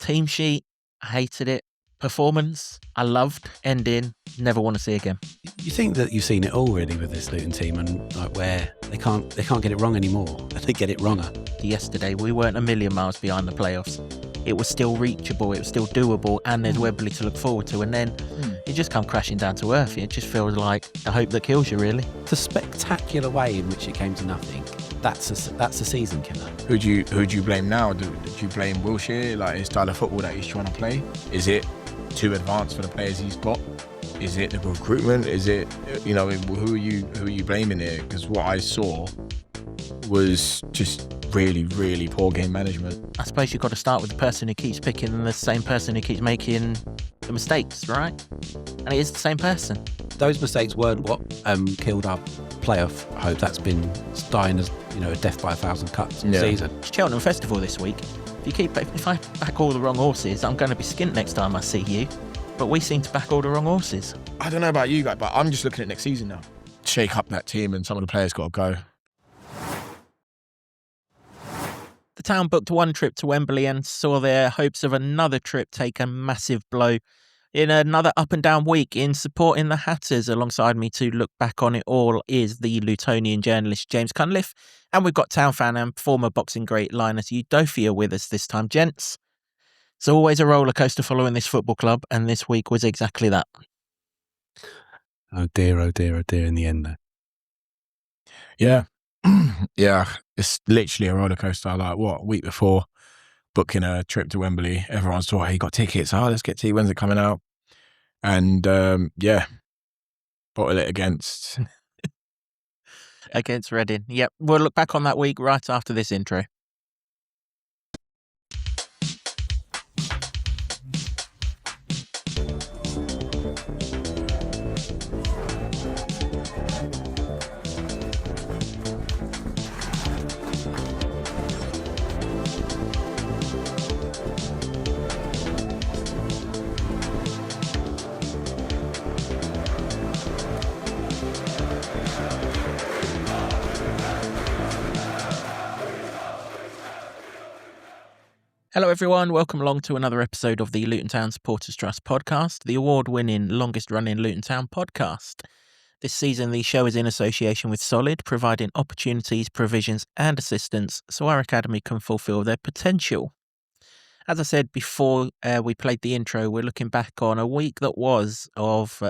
Team sheet, I hated it. Performance, I loved. Ending, never want to see again. You think that you've seen it all really with this Luton team, and like where they can't get it wrong anymore. They get it wronger. Yesterday, we weren't a million miles behind the playoffs. It was still reachable, it was still doable, and there's Wembley to look forward to. And then it just come crashing down to earth. It just feels like the hope that kills you, really. The spectacular way in which it came to nothing. That's a season killer. Who do you blame now? Do you blame Wilshere, like his style of football that he's trying to play? Is it too advanced for the players he's got? Is it the recruitment? Is it, who are you blaming here? Because what I saw was just really, really poor game management. I suppose you've got to start with the person who keeps picking the same person who keeps making the mistakes, right? And it is the same person. Those mistakes weren't what killed our playoff hope. That's been dying as a death by 1,000 cuts all season. It's Cheltenham Festival this week. If I back all the wrong horses, I'm going to be skint next time I see you. But we seem to back all the wrong horses. I don't know about you guys, but I'm just looking at next season now. Shake up that team and some of the players got to go. The town booked one trip to Wembley and saw their hopes of another trip take a massive blow in another up and down week. In supporting the Hatters, alongside me to look back on it all is the Lutonian journalist James Cunliffe, and we've got town fan and former boxing great Linus Udofia with us this time. Gents, it's always a roller coaster following this football club, and this week was exactly that. Oh dear, in the end though. Yeah. Yeah, it's literally a roller coaster. Like, a week before booking a trip to Wembley, everyone's talking, hey, you got tickets? Let's get tea. When's it coming out? And bottle it against Reading. Yep, we'll look back on that week right after this intro. Hello everyone, welcome along to another episode of the Luton Town Supporters Trust podcast, the award-winning, longest-running Luton Town podcast. This season the show is in association with Solid, providing opportunities, provisions and assistance so our academy can fulfil their potential. As I said before we played the intro, we're looking back on a week that was of,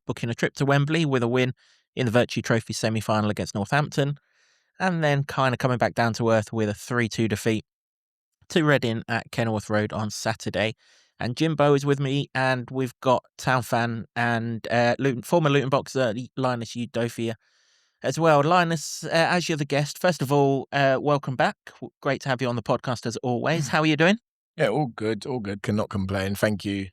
booking a trip to Wembley with a win in the Vertu Trophy semi-final against Northampton, and then kind of coming back down to earth with a 3-2 defeat to Reading at Kenilworth Road on Saturday. And Jimbo is with me, and we've got town fan and former Luton boxer Linus Udofia as well. Linus, as you're the guest, first of all, welcome back. Great to have you on the podcast as always. How are you doing? Yeah, all good. Cannot complain. Thank you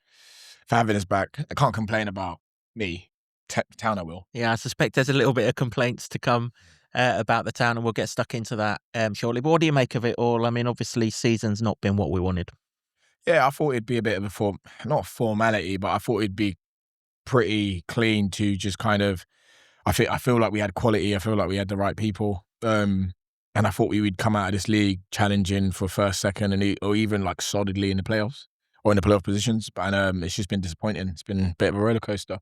for having us back. I can't complain about me. Town I will. Yeah, I suspect there's a little bit of complaints to come about the town, and we'll get stuck into that shortly. But what do you make of it all? I mean, obviously, season's not been what we wanted. Yeah, I thought it'd be a bit of a not formality, but I thought it'd be pretty clean to just kind of. I feel like we had quality. I feel like we had the right people, and I thought we would come out of this league challenging for first, second, or even like solidly in the playoffs or in the playoff positions. But it's just been disappointing. It's been a bit of a roller coaster.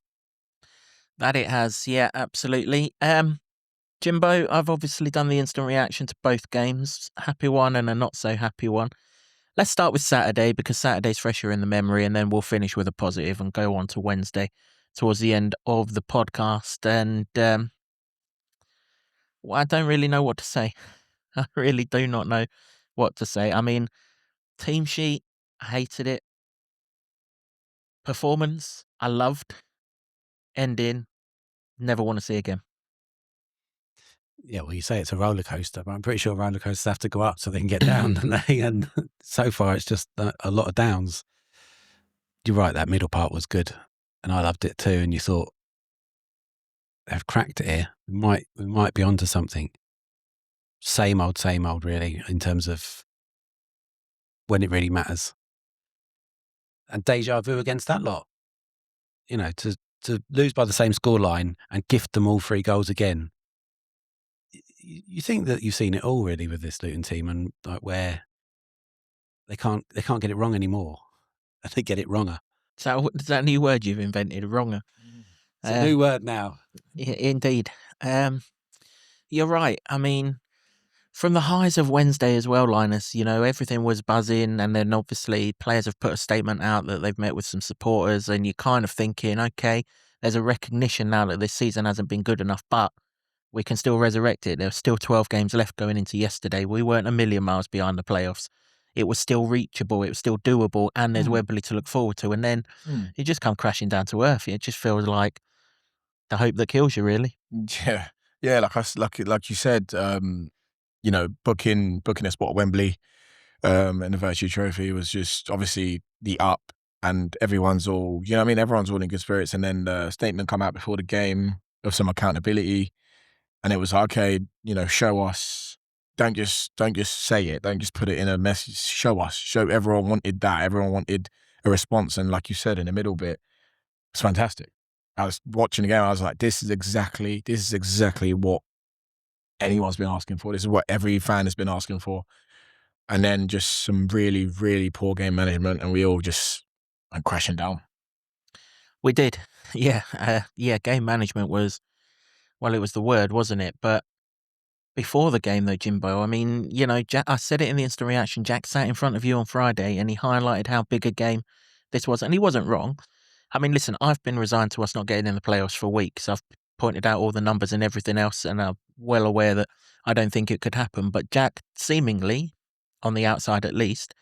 That it has, yeah, absolutely. Jimbo, I've obviously done the instant reaction to both games, happy one and a not so happy one. Let's start with Saturday because Saturday's fresher in the memory, and then we'll finish with a positive and go on to Wednesday towards the end of the podcast. And I don't really know what to say. I really do not know what to say. I mean, team sheet, I hated it. Performance, I loved. Ending, never want to see again. Yeah, well, you say it's a roller coaster, but I'm pretty sure roller coasters have to go up so they can get down, don't they? And so far, it's just a lot of downs. You're right, that middle part was good, and I loved it too. And you thought, they've cracked it here. We might be onto something. Same old, really, in terms of when it really matters. And deja vu against that lot. To lose by the same scoreline and gift them all 3 goals again. You think that you've seen it all really with this Luton team, and like where they can't get it wrong anymore. They get it wronger. Is that a new word you've invented? Wronger. It's a new word now. Indeed. You're right. I mean, from the highs of Wednesday as well, Linus, everything was buzzing, and then obviously players have put a statement out that they've met with some supporters, and you're kind of thinking, okay, there's a recognition now that this season hasn't been good enough, but we can still resurrect it. There's still 12 games left going into yesterday. We weren't a million miles behind the playoffs. It was still reachable. It was still doable, and there's Wembley to look forward to. And then you just come crashing down to earth. It just feels like the hope that kills you, really. Yeah. Like you said, booking a spot at Wembley, and the Vertu Trophy was just obviously the up, and everyone's all, everyone's all in good spirits. And then the statement come out before the game of some accountability. And it was like, okay, show us. Don't just say it. Don't just put it in a message. Show us. Show everyone wanted that. Everyone wanted a response. And like you said, in the middle bit, it's fantastic. I was watching the game. I was like, this is exactly what anyone's been asking for. This is what every fan has been asking for. And then just some really, really poor game management, and we all just went crashing down. We did. Yeah. Game management was, well, it was the word, wasn't it? But before the game, though, Jimbo, I mean, Jack, I said it in the instant reaction. Jack sat in front of you on Friday and he highlighted how big a game this was. And he wasn't wrong. I mean, listen, I've been resigned to us not getting in the playoffs for weeks. I've pointed out all the numbers and everything else, and I'm well aware that I don't think it could happen. But Jack, seemingly, on the outside at least,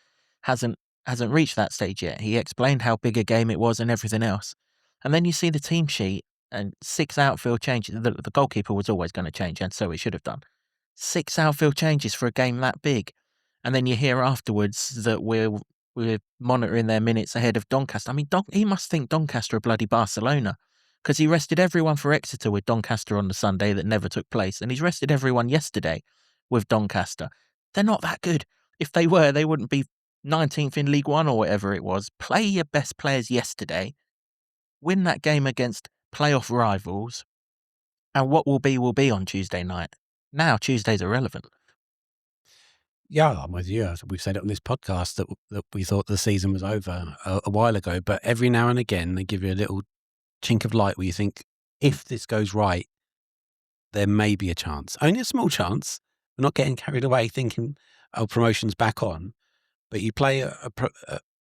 hasn't reached that stage yet. He explained how big a game it was and everything else. And then you see the team sheet and 6 outfield changes. The goalkeeper was always going to change, and so it should have done. 6 outfield changes for a game that big. And then you hear afterwards that we're monitoring their minutes ahead of Doncaster. I mean, he must think Doncaster are bloody Barcelona, because he rested everyone for Exeter with Doncaster on the Sunday that never took place, and he's rested everyone yesterday with Doncaster. They're not that good. If they were, they wouldn't be 19th in League One or whatever it was. Play your best players yesterday, win that game against playoff rivals, and what will be on Tuesday night. Now Tuesdays are irrelevant. Yeah, I'm with you. We've said it on this podcast that we thought the season was over a while ago, but every now and again they give you a little chink of light where you think, if this goes right, there may be a chance. Only a small chance. We're not getting carried away thinking, oh, promotion's back on. But you play a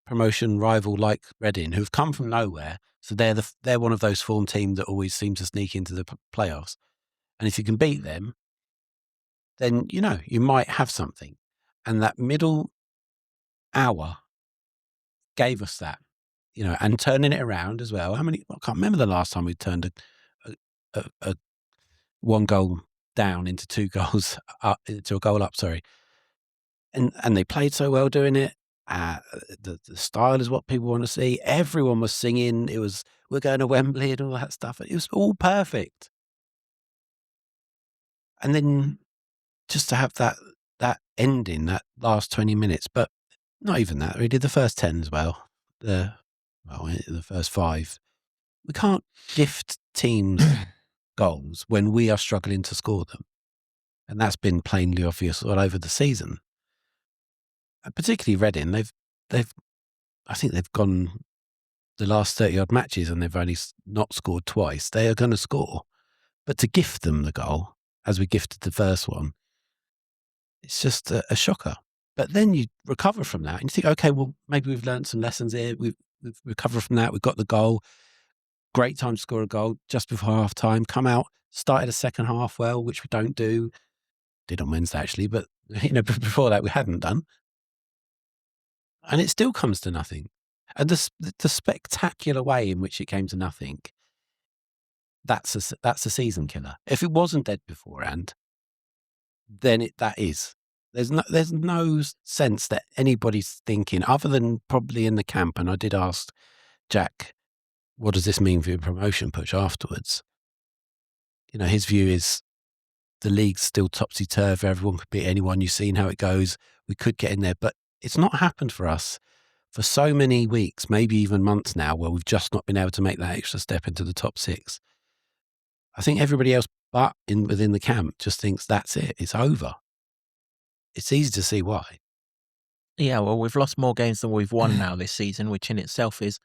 promotion rival like Reading, who've come from nowhere, so they're one of those form teams that always seem to sneak into the playoffs. And if you can beat them, then you might have something. And that middle hour gave us that, and turning it around as well. I can't remember the last time we turned a 1 goal down into 2 goals up, into a goal up. Sorry, and they played so well doing it. The style is what people want to see. Everyone was singing. It was, we're going to Wembley and all that stuff. It was all perfect. And then just to have that ending, that last 20 minutes, but not even that. We did the first 10 as well. The first 5. We can't gift teams goals when we are struggling to score them. And that's been plainly obvious all over the season. And particularly Reading, I think they've gone the last 30-odd matches and they've only not scored twice. They are going to score. But to gift them the goal, as we gifted the first one, it's just a shocker. But then you recover from that and you think, okay, well, maybe we've learned some lessons here. We've recovered from that. We've got the goal. Great time to score a goal just before half time. Come out, started the second half well, which we don't do. Did on Wednesday, actually, but before that we hadn't done. And it still comes to nothing. And the spectacular way in which it came to nothing, that's a season killer. If it wasn't dead beforehand, then that is. There's no sense that anybody's thinking, other than probably in the camp, and I did ask Jack, what does this mean for your promotion push afterwards? His view is the league's still topsy-turvy. Everyone could beat anyone. You've seen how it goes. We could get in there. But it's not happened for us for so many weeks, maybe even months now, where we've just not been able to make that extra step into the top 6. I think everybody else but within the camp just thinks that's it. It's over. It's easy to see why. Yeah, well, we've lost more games than we've won now this season, which in itself is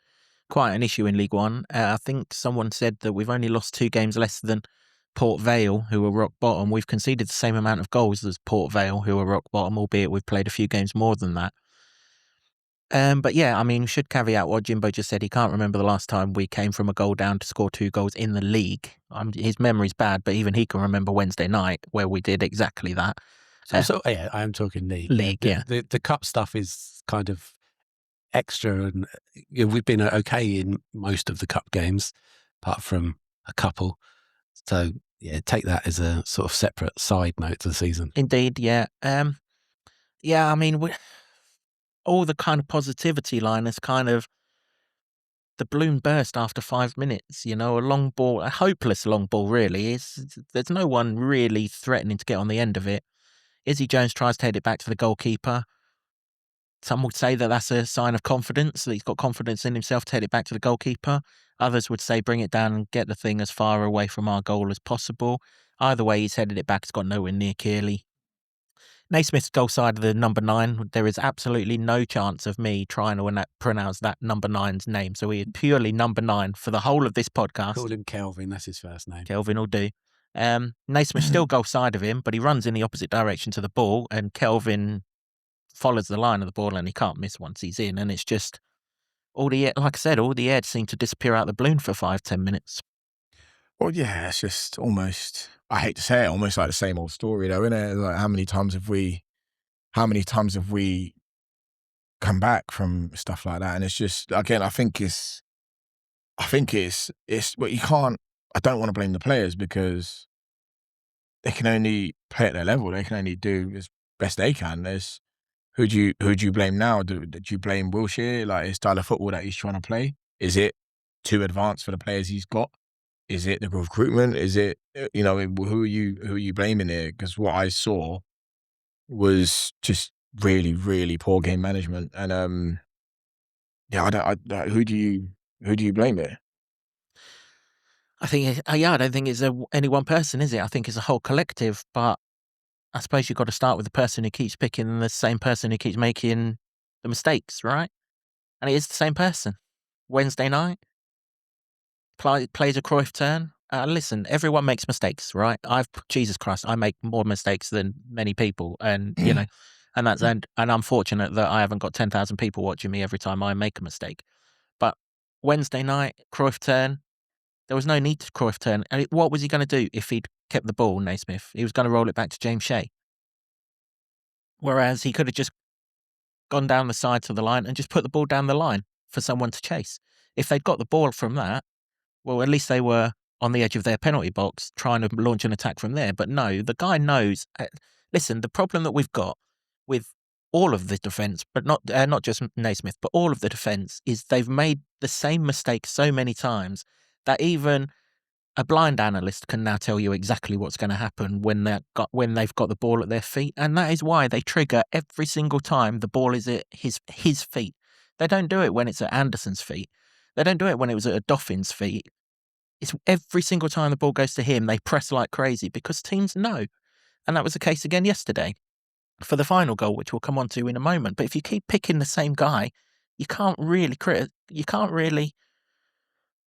quite an issue in League One. I think someone said that we've only lost 2 games less than Port Vale, who were rock bottom. We've conceded the same amount of goals as Port Vale, who are rock bottom, albeit we've played a few games more than that. But yeah, I mean, we should caveat what Jimbo just said. He can't remember the last time we came from a goal down to score 2 goals in the league. His memory's bad, but even he can remember Wednesday night where we did exactly that. So yeah, I am talking league. League, yeah. The cup stuff is kind of extra, and we've been okay in most of the cup games, apart from a couple. So yeah, take that as a sort of separate side note to the season. Indeed, yeah. Yeah, I mean, all the kind of positivity line is kind of the balloon burst after 5 minutes. A long ball, a hopeless long ball, really. There's no one really threatening to get on the end of it. Izzy Jones tries to head it back to the goalkeeper. Some would say that that's a sign of confidence, that he's got confidence in himself to head it back to the goalkeeper. Others would say bring it down and get the thing as far away from our goal as possible. Either way, he's headed it back. It's got nowhere near Kearley. Naismith's goal side of the number 9, there is absolutely no chance of me trying to pronounce that number 9's name. So he is purely number 9 for the whole of this podcast. Call him Kelvin, that's his first name. Kelvin will do. Naismith's still goal side of him, but he runs in the opposite direction to the ball, and Kelvin follows the line of the ball, and he can't miss once he's in. And it's just all the air seemed to disappear out the balloon for 5-10 minutes. Well, yeah, it's just almost, I hate to say it, almost like the same old story though, isn't it? Like how many times have we come back from stuff like that? And it's just, again, I think it's well, you can't, I don't want to blame the players because they can only play at their level. They can only do as best they can. There's, who do you blame now? Do you blame Wilshere? Like his style of football that he's trying to play? Is it too advanced for the players he's got? Is it the recruitment? Is it, who are you blaming here? Because what I saw was just really, really poor game management. And who do you blame here? I think, I don't think it's any one person, is it? I think it's a whole collective, but I suppose you've got to start with the person who keeps picking the same person who keeps making the mistakes, right? And it is the same person. Wednesday night, plays a Cruyff turn. Listen, everyone makes mistakes, right? Jesus Christ, I make more mistakes than many people, and and I'm fortunate that I haven't got 10,000 people watching me every time I make a mistake. But Wednesday night, Cruyff turn. There was no need to Cruyff turn. And what was he going to do if he'd kept the ball, Naismith? He was going to roll it back to James Shea. Whereas he could have just gone down the side to the line and just put the ball down the line for someone to chase. If they'd got the ball from that, well, at least they were on the edge of their penalty box trying to launch an attack from there. But no, the guy knows. Listen, the problem that we've got with all of the defence, but not just Naismith, but all of the defence, is they've made the same mistake so many times that even a blind analyst can now tell you exactly what's going to happen when they've got the ball at their feet, and that is why they trigger every single time the ball is at his feet. They don't do it when it's at Anderson's feet. They don't do it when it was at Doffin's feet. It's every single time the ball goes to him, they press like crazy because teams know, and that was the case again yesterday for the final goal, which we'll come on to in a moment. But if you keep picking the same guy, you can't really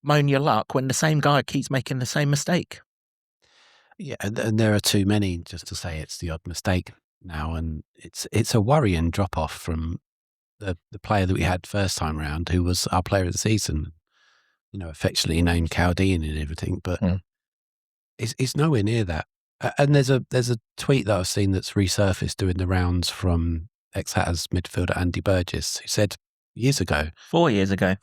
moan your luck when the same guy keeps making the same mistake. Yeah, and there are too many just to say it's the odd mistake now, and it's a worrying drop off from the player that we had first time round, who was our player of the season, affectionately named Chaldean and everything, but it's nowhere near that. And there's a tweet that I've seen that's resurfaced doing the rounds from ex-Hatters midfielder Andy Burgess, who said 4 years ago,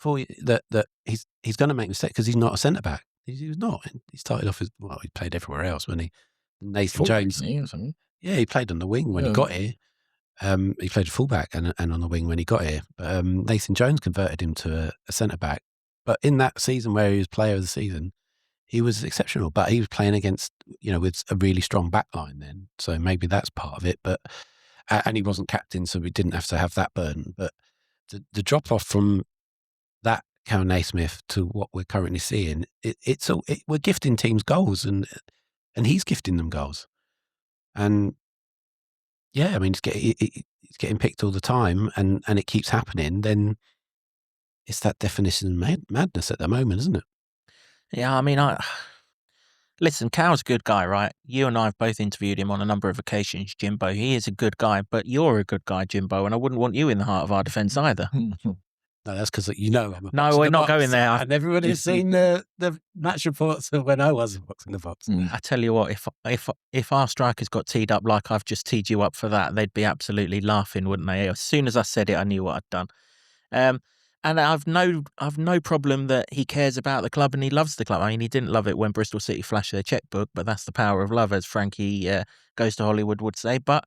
that he's going to make mistakes because he's not a centre back. He was not. He started off as, well, he played everywhere else when Nathan Jones. Yeah, he played on the wing when he got here. He played fullback and on the wing when he got here. But Nathan Jones converted him to a centre back. But in that season where he was player of the season, he was exceptional. But he was playing against, with a really strong back line then. So maybe that's part of it. But and he wasn't captain, so we didn't have to have that burden. But the drop off from that Cal Naismith to what we're currently seeing, we're gifting teams goals, and he's gifting them goals. And Yeah, I mean, it's getting picked all the time, and it keeps happening. Then it's that definition of madness at the moment, isn't it? Yeah, I mean, listen, Cal's a good guy, right? You and I have both interviewed him on a number of occasions, Jimbo. He is a good guy, but you're a good guy, Jimbo, and I wouldn't want you in the heart of our defence either. No, that's because I'm a No, box in we're the not box, going there. and everybody has seen the match reports of when I was a box in the box. I tell you what, if our strikers got teed up like I've just teed you up for that, they'd be absolutely laughing, wouldn't they? As soon as I said it, I knew what I'd done. And I've no problem that he cares about the club and he loves the club. I mean, he didn't love it when Bristol City flashed their checkbook, but that's the power of love, as Frankie Goes to Hollywood would say. But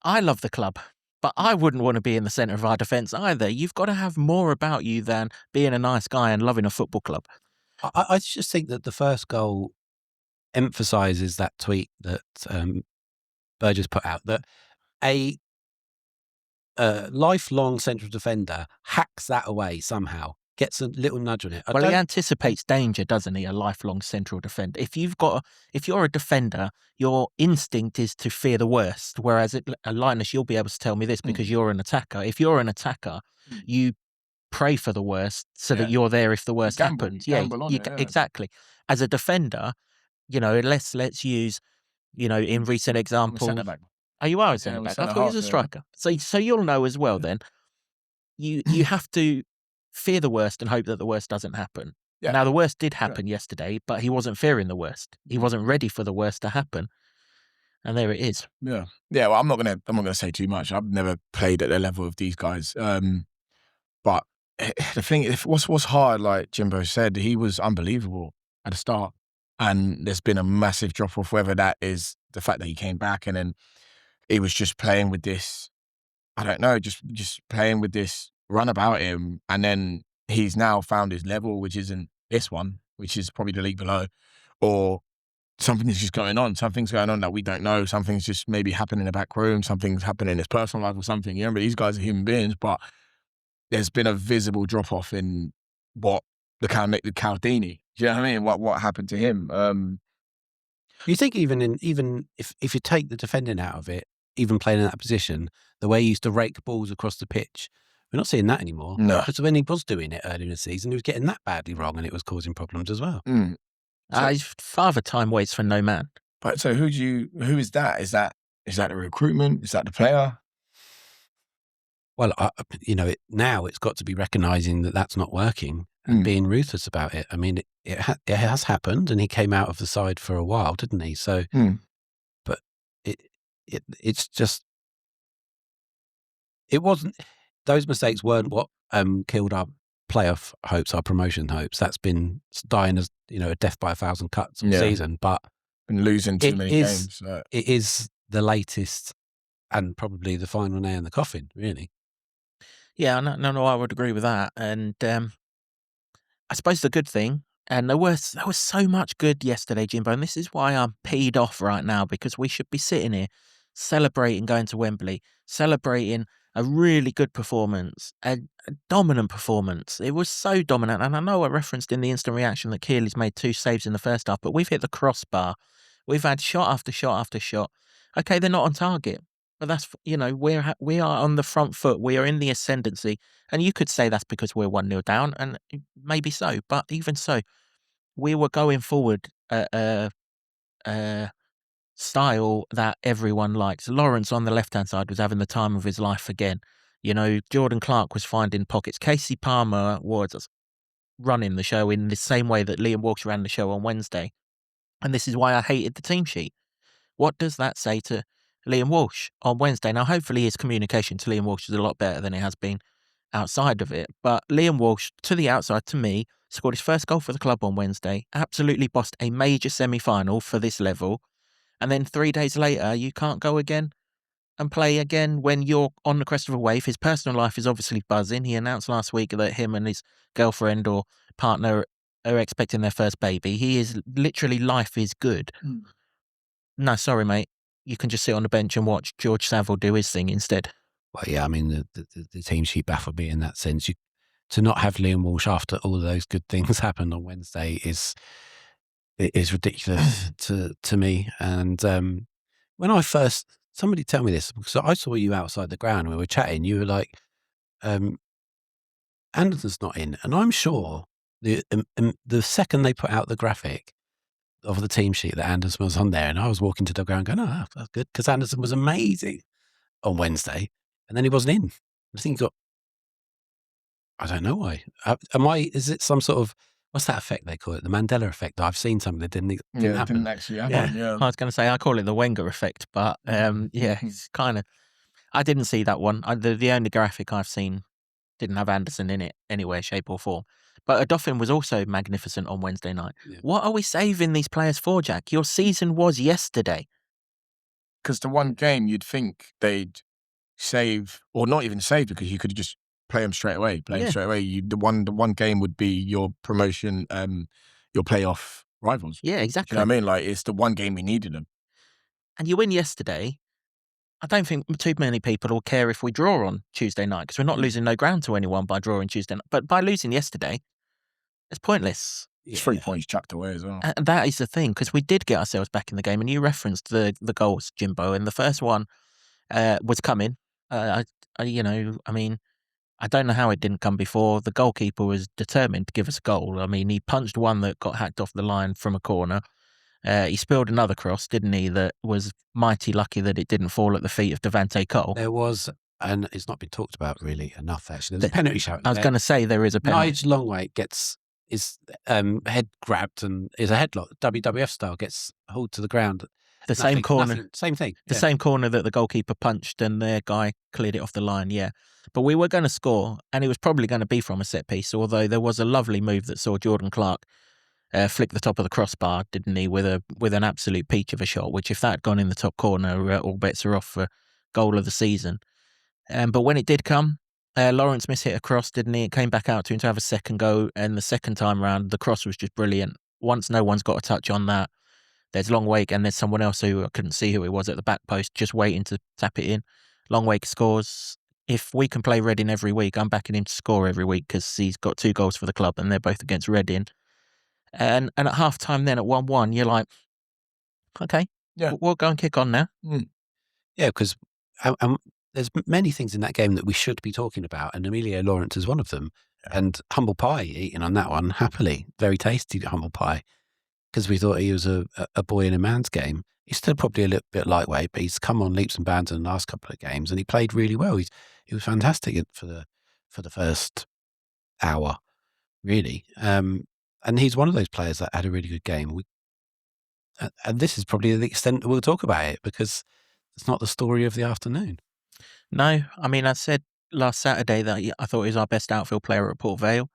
I love the club, but I wouldn't want to be in the centre of our defence either. You've got to have more about you than being a nice guy and loving a football club. I just think that the first goal emphasises that tweet that Burgess put out, that a lifelong central defender hacks that away somehow, gets a little nudge on it. Well, he anticipates danger, doesn't he? A lifelong central defender. If you're a defender, your instinct is to fear the worst. Whereas Linus, you'll be able to tell me this because you're an attacker. If you're an attacker, you pray for the worst so that you're there if the worst happens. Exactly. As a defender, let's use, in recent examples. Oh, you are a centre back. I thought you was a striker. So you'll know as well. Then you have to fear the worst and hope that the worst doesn't happen. Yeah. Now the worst did happen yesterday, but he wasn't fearing the worst. He wasn't ready for the worst to happen, and there it is. Yeah. Well, I'm not gonna say too much. I've never played at the level of these guys. But the thing is, what's hard, like Jimbo said, he was unbelievable at the start, and there's been a massive drop off. Whether that is the fact that he came back and then he was just playing with this, I don't know, just playing with this run about him, and then he's now found his level, which isn't this one, which is probably the league below, or something is just going on. Something's going on that we don't know. Something's just maybe happening in the back room. Something's happening in his personal life or something. But these guys are human beings, but there's been a visible drop off in what the Caldini. Do you know what I mean? What happened to him? You think even if you take the defending out of it, even playing in that position, the way he used to rake balls across the pitch, we're not seeing that anymore. No. Because when he was doing it earlier in the season, he was getting that badly wrong and it was causing problems as well. Father time waits for no man. But so who is that? Is that the recruitment? Is that the player? Well, now it's got to be recognising that that's not working and being ruthless about it. I mean, it has happened, and he came out of the side for a while, didn't he? So, but it's just, it wasn't, those mistakes weren't what killed our playoff hopes, our promotion hopes. That's been dying as, a death by 1,000 cuts all season, but been losing too many games. It is the latest and probably the final nail in the coffin, really. Yeah, no, I would agree with that. And I suppose the good thing, and there was so much good yesterday, Jimbo, and this is why I'm peed off right now, because we should be sitting here celebrating going to Wembley, celebrating a really good performance, a dominant performance. It was so dominant, and I know I referenced in the instant reaction that Keely's made 2 saves in the first half, but we've hit the crossbar. We've had shot after shot after shot. Okay, they're not on target. But that's, we are on the front foot. We are in the ascendancy. And you could say that's because we're 1-0 down, and maybe so. But even so, we were going forward at a style that everyone likes. Lawrence on the left-hand side was having the time of his life again. Jordan Clark was finding pockets. Casey Palmer was running the show in the same way that Liam Walsh ran the show on Wednesday. And this is why I hated the team sheet. What does that say to Liam Walsh on Wednesday? Now, hopefully his communication to Liam Walsh is a lot better than it has been outside of it. But Liam Walsh, to the outside, to me, scored his first goal for the club on Wednesday, absolutely bossed a major semi-final for this level. And then 3 days later, you can't go again and play again when you're on the crest of a wave. His personal life is obviously buzzing. He announced last week that him and his girlfriend or partner are expecting their first baby. He is literally, life is good. No, sorry, mate. You can just sit on the bench and watch George Saville do his thing instead. Well, yeah, I mean, the team sheet baffled me in that sense. To not have Liam Walsh after all of those good things happened on Wednesday is ridiculous to me. And when I first somebody tell me this, because I saw you outside the ground and we were chatting. You were like, Anderson's not in. And I'm sure the second they put out the graphic of the team sheet that Anderson was on there, and I was walking to the ground going, oh, that's good, because Anderson was amazing on Wednesday, and then he wasn't in. I think he got, I don't know why. Is it some sort of, what's that effect they call it? The Mandela effect. I've seen something that didn't happen. It didn't actually happen. Yeah. I was going to say, I call it the Wenger effect, but it's kind of, I didn't see that one. The only graphic I've seen didn't have Anderson in it anywhere, shape or form. But Udofia was also magnificent on Wednesday night. Yeah. What are we saving these players for, Jack? Your season was yesterday. Because the one game you'd think they'd save, or not even save, because you could just play them straight away. The one game would be your promotion, your playoff rivals. Yeah, exactly. Do you know what I mean? Like, it's the one game we needed them. And you win yesterday. I don't think too many people will care if we draw on Tuesday night, because we're not losing no ground to anyone by drawing Tuesday night. But by losing yesterday, it's pointless. It's 3 points chucked away as well. And that is the thing, because we did get ourselves back in the game. And you referenced the goals, Jimbo, and the first one was coming. I don't know how it didn't come before. The goalkeeper was determined to give us a goal. I mean, he punched one that got hacked off the line from a corner. He spilled another cross, didn't he, that was mighty lucky that it didn't fall at the feet of Devante Cole. There was, and it's not been talked about really enough, actually. There's a penalty shout. I was going to say there is a penalty. Nigel Longway gets his head grabbed and is a headlock, WWF style, gets hauled to the ground. Same corner. Same thing. The same corner that the goalkeeper punched and their guy cleared it off the line, yeah. But we were going to score, and it was probably going to be from a set piece, although there was a lovely move that saw Jordan Clark flick the top of the crossbar, didn't he, with an absolute peach of a shot, which if that had gone in the top corner, all bets are off for goal of the season. But when it did come, Lawrence Smith hit a cross, didn't he? It came back out to him to have a second go, and the second time round, the cross was just brilliant. Once no one's got a touch on that, there's Longwake, and there's someone else who I couldn't see who it was at the back post, just waiting to tap it in. Longwake scores. If we can play Reading every week, I'm backing him to score every week, because he's got 2 goals for the club, and they're both against Reading. And at half time, then at 1-1, you're like, okay, we'll go and kick on now. Yeah, because there's many things in that game that we should be talking about, and Emilio Lawrence is one of them. Yeah. And humble pie eating on that one happily, very tasty humble pie, because we thought he was a boy in a man's game. He's still probably a little bit lightweight, but he's come on leaps and bounds in the last couple of games, and he played really well. He was fantastic for the first hour, really. And he's one of those players that had a really good game. And this is probably the extent that we'll talk about it, because it's not the story of the afternoon. No, I mean, I said last Saturday that I thought he was our best outfield player at Port Vale,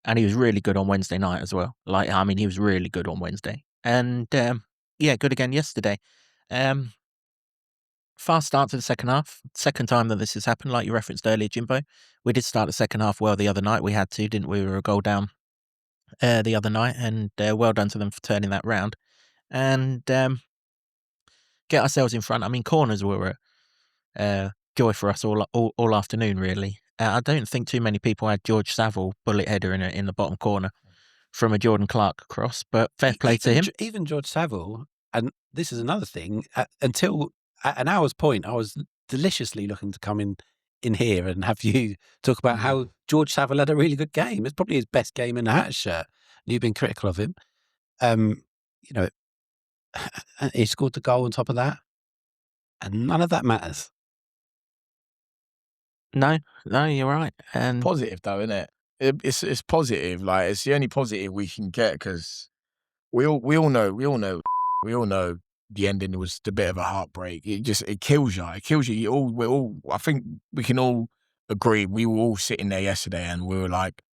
and he was really good on Wednesday night as well. He was really good on Wednesday. And, good again yesterday. Fast start to the second half. Second time that this has happened, like you referenced earlier, Jimbo. We did start the second half well the other night. We had to, didn't we? We were a goal down the other night, and well done to them for turning that round and get ourselves in front. I mean, corners were joy for us all afternoon, really. I don't think too many people had George Saville bullet header in the bottom corner from a Jordan Clark cross, but fair play to him. Even George Saville, and this is another thing, until at an hour's point, I was deliciously looking to come in here and have you talk about how George Saville had a really good game. It's probably his best game in a hat shirt. You've been critical of him. He scored the goal on top of that, and none of that matters. No, you're right. And positive though, isn't it? It's positive. Like, it's the only positive we can get, because we all know the ending was a bit of a heartbreak. It kills you. It kills you. I think we can all agree. We were all sitting there yesterday and we were like,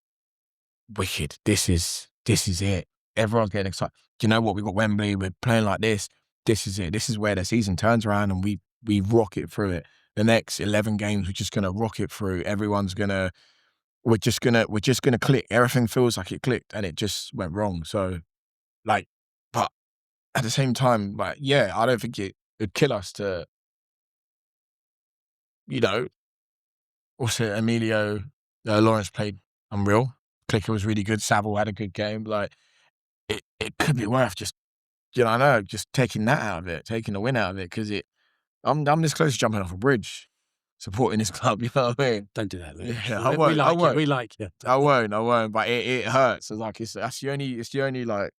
wicked. This is it. Everyone's getting excited. Do you know what? We've got Wembley. We're playing like this. This is it. This is where the season turns around and we rocket through it. The next 11 games, we're just gonna rocket through. We're just gonna click. Everything feels like it clicked, and it just went wrong. So, but at the same time, I don't think it would kill us to, also Emilio Lawrence played unreal. Clicker was really good. Saville had a good game. It could be worth just taking that out of it, taking the win out of it, because I'm this close to jumping off a bridge, supporting this club. You know what I mean? Don't do that, Luke. Yeah, I won't. I won't. We like you. I won't. But it hurts. It's like it's the only like.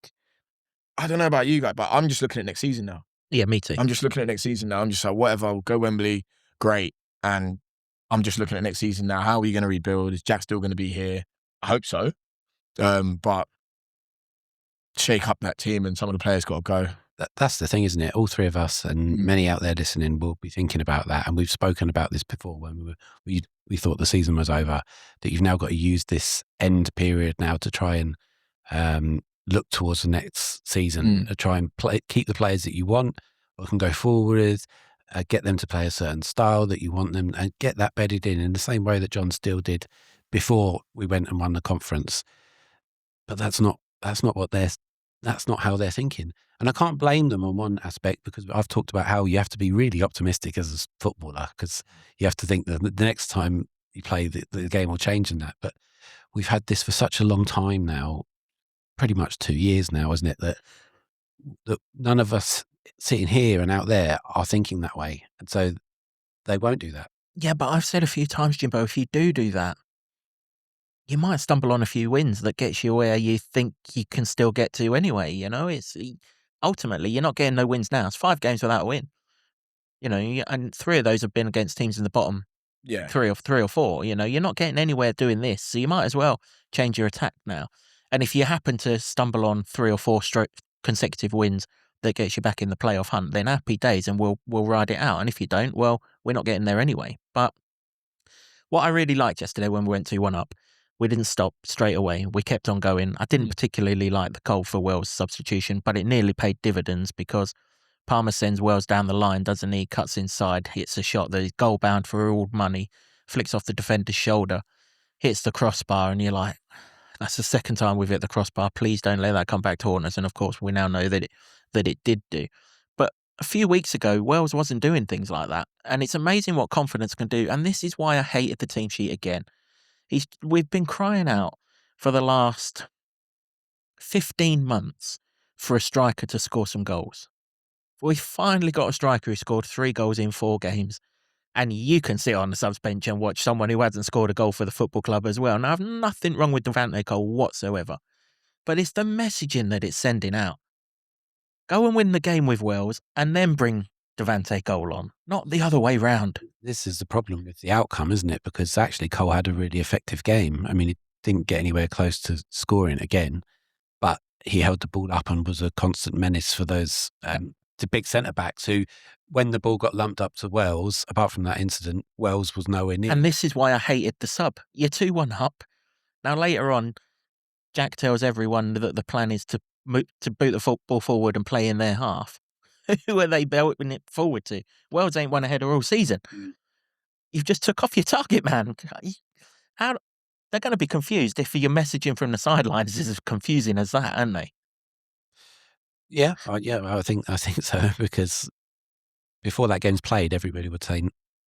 I don't know about you guys, but I'm just looking at next season now. Yeah, me too. I'm just looking at next season now. I'm just like, whatever. I'll go Wembley, great. And I'm just looking at next season now. How are we going to rebuild? Is Jack still going to be here? I hope so. But shake up that team, and some of the players got to go. That's the thing, isn't it? All three of us and many out there listening will be thinking about that. And we've spoken about this before when we thought the season was over, that you've now got to use this end period now to try and look towards the next season, to try and keep the players that you want or can go forward with, get them to play a certain style that you want them, and get that bedded in the same way that John Steele did before we went and won the conference. But that's not how they're thinking. And I can't blame them on one aspect, because I've talked about how you have to be really optimistic as a footballer, because you have to think that the next time you play, the game will change in that. But we've had this for such a long time now, pretty much 2 years now, isn't it? That none of us sitting here and out there are thinking that way. And so they won't do that. Yeah, but I've said a few times, Jimbo, if you do that, you might stumble on a few wins that gets you where you think you can still get to anyway. You know, it's ultimately you're not getting no wins now. It's 5 games without a win. You know, and 3 of those have been against teams in the bottom. Yeah, 3 or 4. You know, you're not getting anywhere doing this, so you might as well change your attack now. And if you happen to stumble on 3 or 4 consecutive wins that gets you back in the playoff hunt, then happy days, and we'll ride it out. And if you don't, well, we're not getting there anyway. But what I really liked yesterday when we went 2-1 up, we didn't stop straight away. We kept on going. I didn't particularly like the goal for Wells' substitution, but it nearly paid dividends, because Palmer sends Wells down the line, doesn't he? Cuts inside, hits a shot that is goal bound for all money, flicks off the defender's shoulder, hits the crossbar, and you're like, that's the second time we've hit the crossbar. Please don't let that come back to haunt us. And of course, we now know that it did do. But a few weeks ago, Wells wasn't doing things like that. And it's amazing what confidence can do. And this is why I hated the team sheet again. We've been crying out for the last 15 months for a striker to score some goals. We finally got a striker who scored 3 goals in 4 games. And you can sit on the subs bench and watch someone who hasn't scored a goal for the football club as well. Now, I have nothing wrong with Devante Cole whatsoever. But it's the messaging that it's sending out. Go and win the game with Wells and then bring Devante Cole on, not the other way round. This is the problem with the outcome, isn't it? Because actually Cole had a really effective game. I mean, he didn't get anywhere close to scoring again, but he held the ball up and was a constant menace for those the big centre-backs who, when the ball got lumped up to Wells, apart from that incident, Wells was nowhere near. And this is why I hated the sub. You're 2-1 up. Now, later on, Jack tells everyone that the plan is to boot the football forward and play in their half. Who are they belting it forward to? Wells ain't won a header all season. You've just took off your target man. How they're going to be confused if your messaging from the sidelines is as confusing as that, aren't they? Yeah, I think so, because before that game's played, everybody would say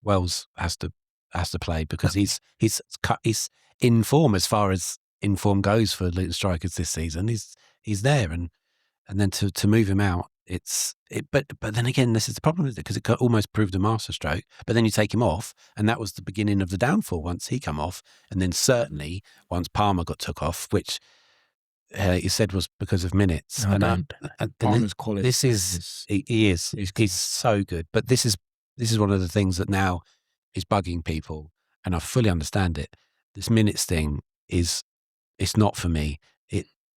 Wells has to play, because he's in form as far as in form goes for Luton strikers this season. He's there, and then to move him out, but then again, this is the problem with it, because it almost proved a masterstroke. But then you take him off, and that was the beginning of the downfall once he come off, and then certainly once Palmer got took off, which you said was because of minutes. Palmer's quality. He is. He's so good. But this is one of the things that now is bugging people, and I fully understand it. This minutes thing it's not for me.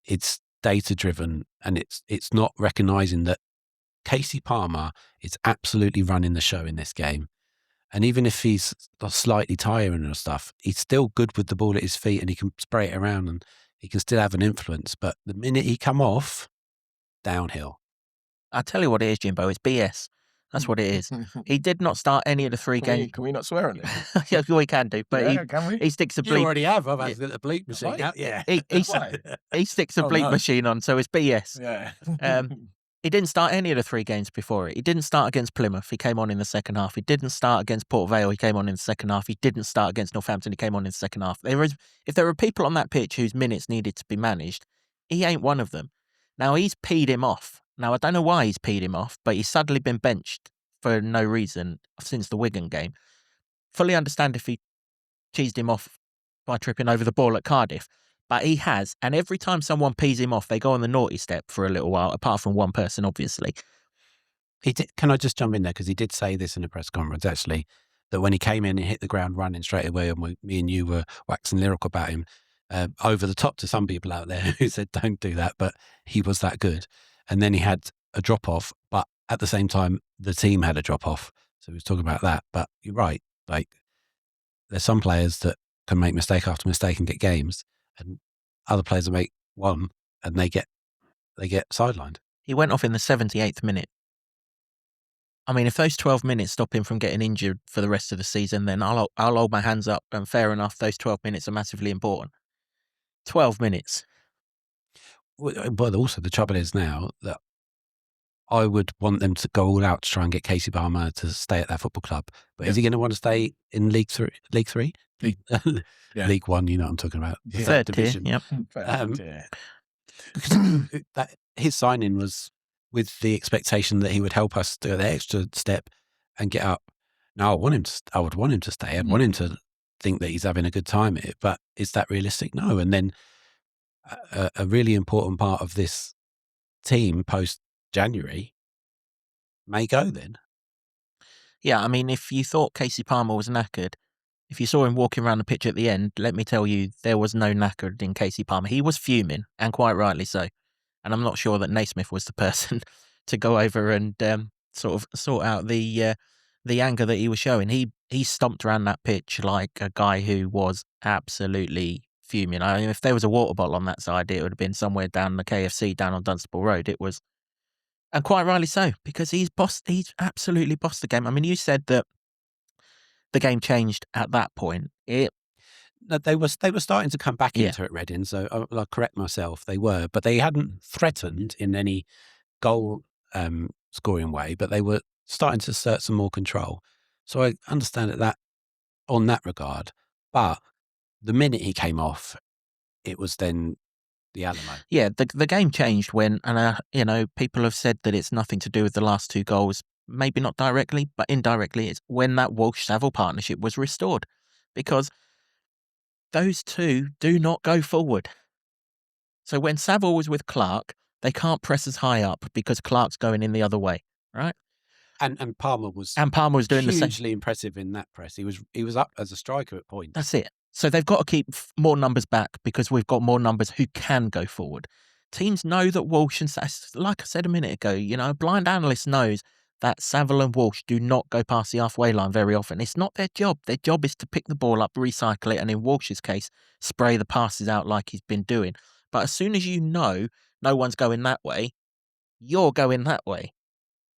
It's data driven, and it's not recognising that Casey Palmer is absolutely running the show in this game. And even if he's slightly tiring and stuff, he's still good with the ball at his feet, and he can spray it around, and he can still have an influence. But the minute he come off, downhill. I'll tell you what it is, Jimbo. It's BS. That's what it is. He did not start any of the 3 games. Can we not swear on it? Yeah, we can do. But can we? he sticks a bleep. You already have. I've had the bleep machine out. Yeah. He sticks a bleep machine on, so it's BS. Yeah. He didn't start any of the 3 games before it. He didn't start against Plymouth. He came on in the second half. He didn't start against Port Vale. He came on in the second half. He didn't start against Northampton. He came on in the second half. If there were people on that pitch whose minutes needed to be managed, he ain't one of them. Now, he's peed him off. Now, I don't know why he's peed him off, but he's suddenly been benched for no reason since the Wigan game. Fully understand if he cheesed him off by tripping over the ball at Cardiff, but he has, and every time someone pees him off, they go on the naughty step for a little while, apart from one person, obviously. He did, can I just jump in there? Because he did say this in a press conference, actually, that when he came in and hit the ground running straight away, and me and you were waxing lyrical about him, over the top to some people out there who said, don't do that, but he was that good. And then he had a drop-off, but at the same time, the team had a drop-off. So he was talking about that. But you're right. Like, there's some players that can make mistake after mistake and get games, and other players that make one and they get sidelined. He went off in the 78th minute. I mean, if those 12 minutes stop him from getting injured for the rest of the season, then I'll hold my hands up, and fair enough, those 12 minutes are massively important. 12 minutes. But also the trouble is now that I would want them to go all out to try and get Casey Palmer to stay at that football club. But is he going to want to stay in League Three? Yeah. League One, you know what I'm talking about. The third division. tier, That his signing was with the expectation that he would help us do the extra step and get up. Now I would want him to stay. I'd want him to think that he's having a good time at it. But is that realistic? No. And then a really important part of this team post January may go then. Yeah, I mean, if you thought Casey Palmer was knackered, if you saw him walking around the pitch at the end, let me tell you, there was no knackered in Casey Palmer. He was fuming, and quite rightly so. And I'm not sure that Naismith was the person to go over and sort of sort out the anger that he was showing. He stomped around that pitch like a guy who was absolutely fuming. I mean, if there was a water bottle on that side, it would have been somewhere down the KFC down on Dunstable Road. It was, and quite rightly so, because he's absolutely bossed the game. I mean, you said that the game changed at that point. They were starting to come back into it, Reading. So I'll correct myself. They were, but they hadn't threatened in any goal scoring way. But they were starting to assert some more control. So I understand that on that regard. But the minute he came off, it was then the Alamo. Yeah, the game changed when, and people have said that it's nothing to do with the last two goals. Maybe not directly, but indirectly, it's when that Walsh-Saville partnership was restored, because those two do not go forward. So when Saville was with Clark, they can't press as high up because Clark's going in the other way, right? And Palmer was doing the same. Hugely impressive in that press. He was up as a striker at points. That's it. So they've got to keep more numbers back because we've got more numbers who can go forward. Teams know that Walsh and, like I said a minute ago, a blind analyst knows that Saville and Walsh do not go past the halfway line very often. It's not their job. Their job is to pick the ball up, recycle it, and in Walsh's case, spray the passes out like he's been doing. But as soon as you know no one's going that way, you're going that way.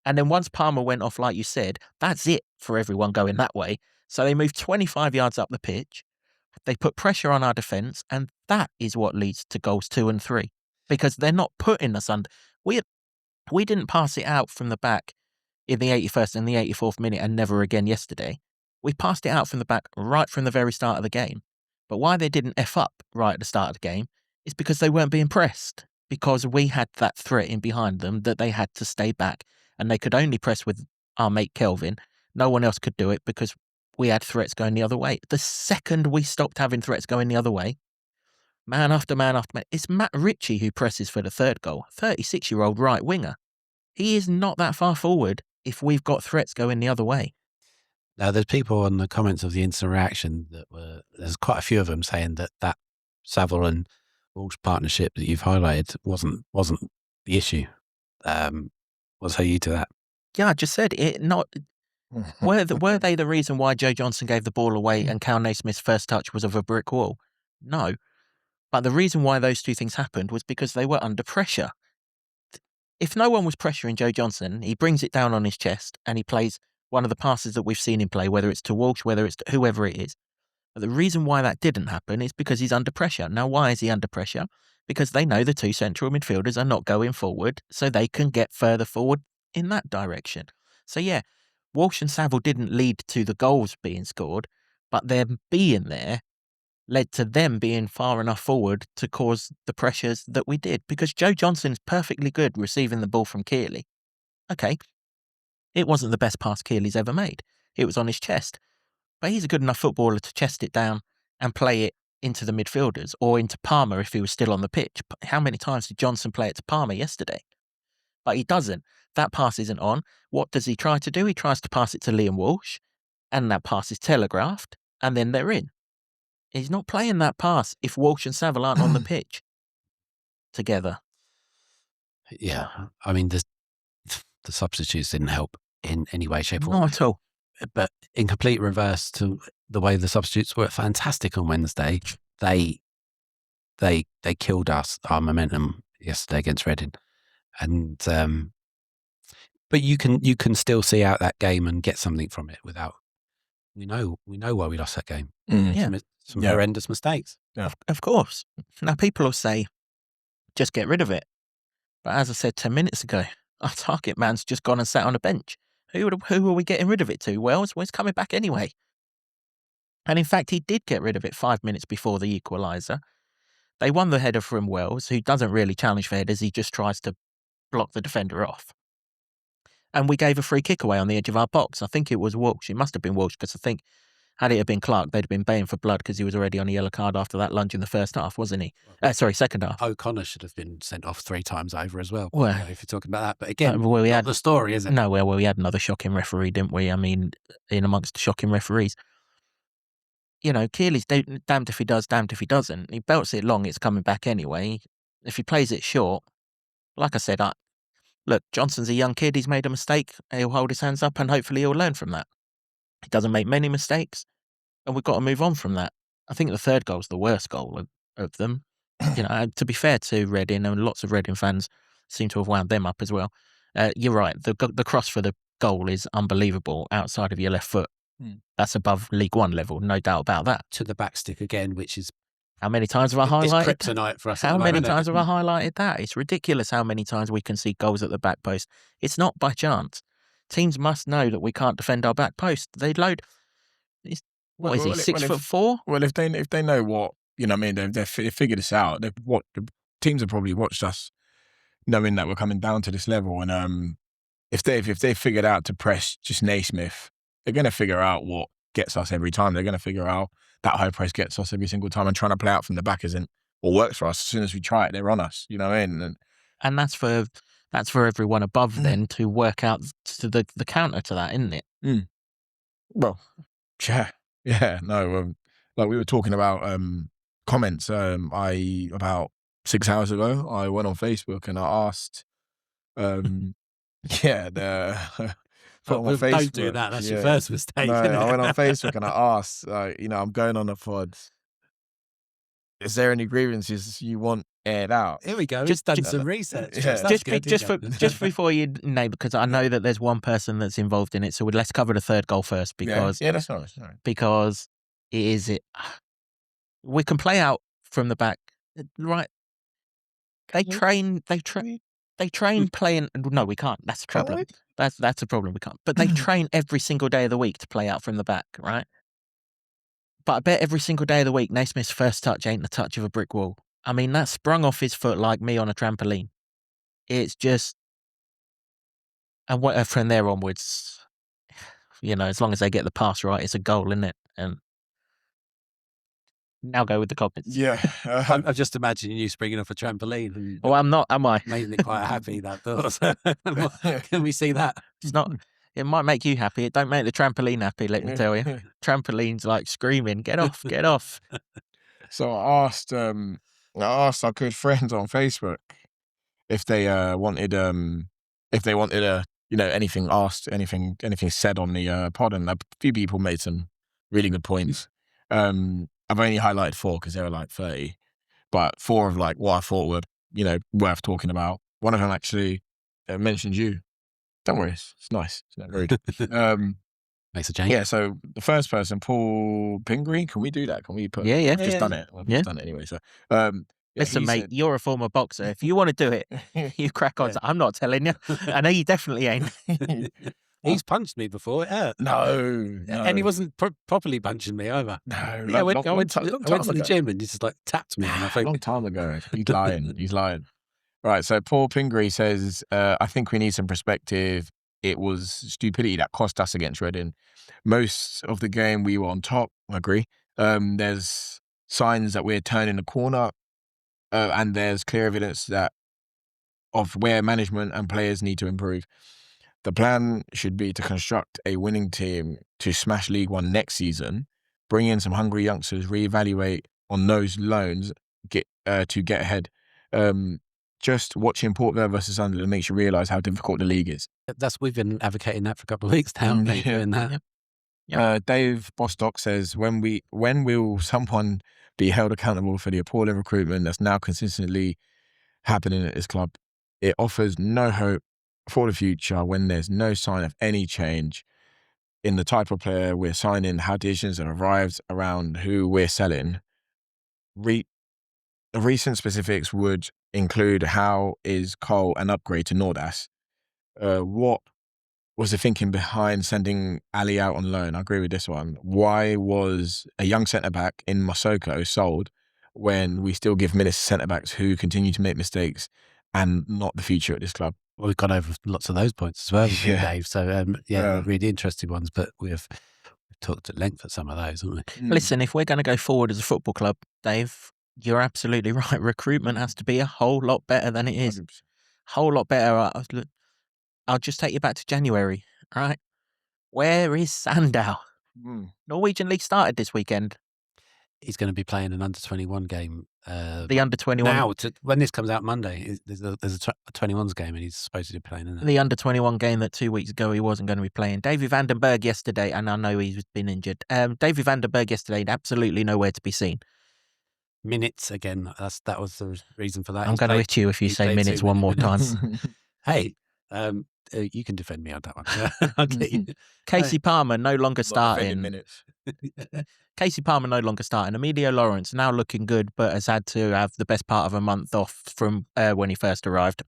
And then once Palmer went off, like you said, that's it for everyone going that way. So they moved 25 yards up the pitch. They put pressure on our defence, and that is what leads to goals 2 and 3. Because they're not putting us under. We didn't pass it out from the back in the 81st and the 84th minute and never again yesterday. We passed it out from the back right from the very start of the game. But why they didn't F up right at the start of the game is because they weren't being pressed. Because we had that threat in behind them that they had to stay back, and they could only press with our mate Kelvin. No one else could do it because we had threats going the other way. The second we stopped having threats going the other way, man after man after man, it's Matt Ritchie who presses for the third goal, 36-year-old right winger. He is not that far forward if we've got threats going the other way. Now, there's people on the comments of the instant reaction there's quite a few of them saying that Saville and Walsh partnership that you've highlighted wasn't the issue. What say you to that? Yeah, I just said it. Not were they the reason why Joe Johnson gave the ball away and Cal Naismith's first touch was of a brick wall? No, but the reason why those two things happened was because they were under pressure. If no one was pressuring Joe Johnson, he brings it down on his chest and he plays one of the passes that we've seen him play, whether it's to Walsh, whether it's to whoever it is. But the reason why that didn't happen is because he's under pressure. Now, why is he under pressure? Because they know the two central midfielders are not going forward, so they can get further forward in that direction. So yeah, Walsh and Saville didn't lead to the goals being scored, but them being there led to them being far enough forward to cause the pressures that we did. Because Joe Johnson's perfectly good receiving the ball from Kearley. Okay, It wasn't the best pass Keely's ever made. It was on his chest. But he's a good enough footballer to chest it down and play it into the midfielders or into Palmer if he was still on the pitch. But how many times did Johnson play it to Palmer yesterday? But he doesn't. That pass isn't on. What does he try to do? He tries to pass it to Liam Walsh, and that pass is telegraphed, and then they're in. He's not playing that pass if Walsh and Saville aren't on the pitch together. Yeah, I mean, the substitutes didn't help in any way, shape, or form. Not at all. But in complete reverse to the way the substitutes were fantastic on Wednesday, they killed our momentum yesterday against Reading, and but you can still see out that game and get something from it without. We know why we lost that game. Some horrendous mistakes. Yeah. Of course. Now people will say, just get rid of it. But as I said 10 minutes ago, our target man's just gone and sat on a bench. Who are we getting rid of it to? Wells? Well, he's coming back anyway. And in fact, he did get rid of it 5 minutes before the equaliser. They won the header from Wells, who doesn't really challenge for headers. He just tries to block the defender off. And we gave a free kick away on the edge of our box. I think it was Walsh. It must have been Walsh, because I think had it have been Clark, they'd have been baying for blood because he was already on a yellow card after that lunge in the first half, wasn't he? Second half. O'Connor should have been sent off 3 times over as well. Well, if you're talking about that. But again, we not had the story, is it? No, well, we had another shocking referee, didn't we? I mean, in amongst the shocking referees. You know, Keely's damned if he does, damned if he doesn't. He belts it long, it's coming back anyway. If he plays it short, like I said, look, Johnson's a young kid. He's made a mistake. He'll hold his hands up and hopefully he'll learn from that. He doesn't make many mistakes, and we've got to move on from that. I think the third goal is the worst goal of them. You know, to be fair to Reading, and lots of Reading fans seem to have wound them up as well. You're right. The cross for the goal is unbelievable outside of your left foot. That's above League One level, no doubt about that. To the back stick again, which is... How many times have I highlighted? It's kryptonite for us. How many times have I highlighted that? It's ridiculous how many times we concede goals at the back post. It's not by chance. Teams must know that we can't defend our back post. They load... What is he, 6'4"? Well, if they know what, you know what I mean, they've figured this out. The teams have probably watched us knowing that we're coming down to this level. And if they've figured out to press just Naismith, they're going to figure out what gets us every time. They're going to figure out that high press gets us every single time, and trying to play out from the back isn't what works for us. As soon as we try it, they're on us, you know what I mean? And that's for everyone above then to work out to the counter to that, isn't it? Well, yeah, no. Like we were talking about comments. About 6 hours ago, I went on Facebook and I asked, Don't do that. That's your first mistake. No, I went on Facebook and I asked, I'm going on a pod. Is there any grievances you want aired out? Here we go. Just done some research. Yeah. Just before you name, because I know that there's one person that's involved in it, so let's cover the third goal first, because that's all right. Because we can play out from the back, right? They train playing. No, we can't. That's a problem. That's a problem. We can't. But they train every single day of the week to play out from the back, right? But I bet every single day of the week, Naismith's first touch ain't the touch of a brick wall. I mean, that sprung off his foot like me on a trampoline. It's just, and from there onwards, as long as they get the pass right, it's a goal, isn't it? And now go with the comments. Yeah. I'm just imagining you springing off a trampoline. Well, I'm not, am I? Made me quite happy, that thought. Can we see that? It's not. It might make you happy. It don't make the trampoline happy, let me tell you. Trampoline's like screaming, get off, get off. So I asked our good friends on Facebook if they wanted anything asked, anything said on the pod, and a few people made some really good points. I've only highlighted 4 because there were like 30, but 4 of like what I thought were worth talking about. One of them actually mentioned you. Don't worry, it's nice. It's not rude. Makes a change. Yeah, so the first person, Paul Pingree, can we do that? Can we put... Yeah. We've just done it. We've just done it anyway. So, listen, mate, you're a former boxer. If you want to do it, you crack on. I'm not telling you. I know you definitely ain't. He's punched me before. It hurt. No. And he wasn't properly punching me either. No. I went to the gym and he just like tapped me. And I think, long time ago. He's lying. He's lying. Right, so Paul Pingree says, I think we need some perspective it was stupidity that cost us against Reading. Most of the game we were on top, I agree. There's signs that we're turning the corner, and there's clear evidence of where management and players need to improve. The plan should be to construct a winning team to smash League One next season, bring in some hungry youngsters, reevaluate on those loans, to get ahead. Just watching Port Vale versus Sunderland makes you realise how difficult the league is. We've been advocating that for a couple of weeks now. Doing that. Yep. Dave Bostock says, when will someone be held accountable for the appalling recruitment that's now consistently happening at this club? It offers no hope for the future when there's no sign of any change in the type of player we're signing, how decisions have arrived around who we're selling. Recent specifics would include how is Cole an upgrade to Nordas? What was the thinking behind sending Ali out on loan? I agree with this one. Why was a young centre-back in Masoko sold when we still give minutes to centre-backs who continue to make mistakes and not the future at this club? Well, we've gone over lots of those points as well, Dave. So, really interesting ones, but we've talked at length at some of those, haven't we? Listen, if we're going to go forward as a football club, Dave, you're absolutely right. Recruitment has to be a whole lot better than it is. 100%. Whole lot better. I'll just take you back to January, right? Where is Sandow? Norwegian League started this weekend. He's going to be playing an under-21 game. The under-21. Now, when this comes out Monday, there's a 21s game and he's supposed to be playing in it. The under-21 game that 2 weeks ago he wasn't going to be playing. David Vandenberg yesterday, and I know he's been injured. David Vandenberg yesterday, absolutely nowhere to be seen. Minutes again. That was the reason for that. I'm going to hit you if you say minutes one more time. Hey, you can defend me on that one. I'll get you. Casey Palmer no longer starting. Minutes. Casey Palmer no longer starting. Emilio Lawrence now looking good, but has had to have the best part of a month off from when he first arrived.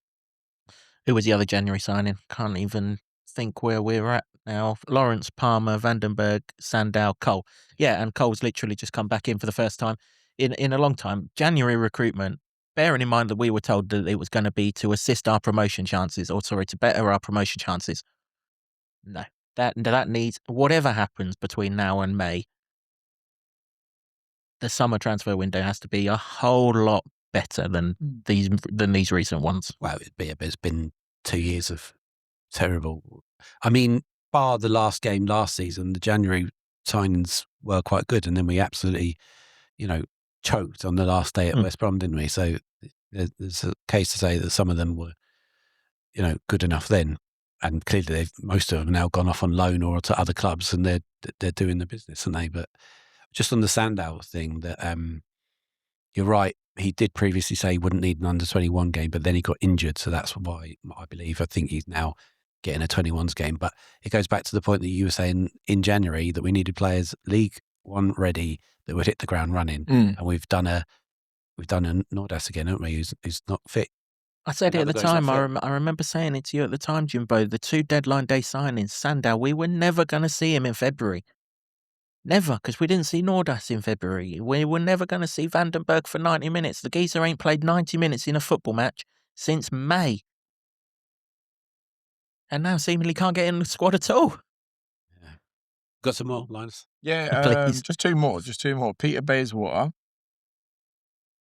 Who was the other January signing? Can't even think where we're at now. Lawrence, Palmer, Vandenberg, Sandow, Cole. Yeah, and Cole's literally just come back in for the first time in a long time. January recruitment, bearing in mind that we were told that it was going to be to assist our promotion chances, to better our promotion chances. No, that needs, whatever happens between now and May, the summer transfer window has to be a whole lot better than these recent ones. Well, it's been 2 years of terrible. I mean, bar the last game last season, the January signings were quite good, and then we absolutely, choked on the last day at West Brom, didn't we? So there's a case to say that some of them were, good enough then, and clearly most of them now gone off on loan or to other clubs, and they're doing the business, aren't they? But just on the Sandow thing, that you're right. He did previously say he wouldn't need an under-21 game, but then he got injured, so that's why I think he's now getting a 21s game. But it goes back to the point that you were saying in January that we needed players League One ready that would hit the ground running, and we've done a Nordas again, haven't we? Who's not fit. I said it at the time. I remember saying it to you at the time, Jimbo. The 2 deadline day signings, Sandow, we were never going to see him in February. Never, because we didn't see Nordas in February. We were never going to see Vandenberg for 90 minutes. The geezer ain't played 90 minutes in a football match since May. And now seemingly can't get in the squad at all. Yeah. Got some more, Linus? Yeah, just two more. Peter Bayswater.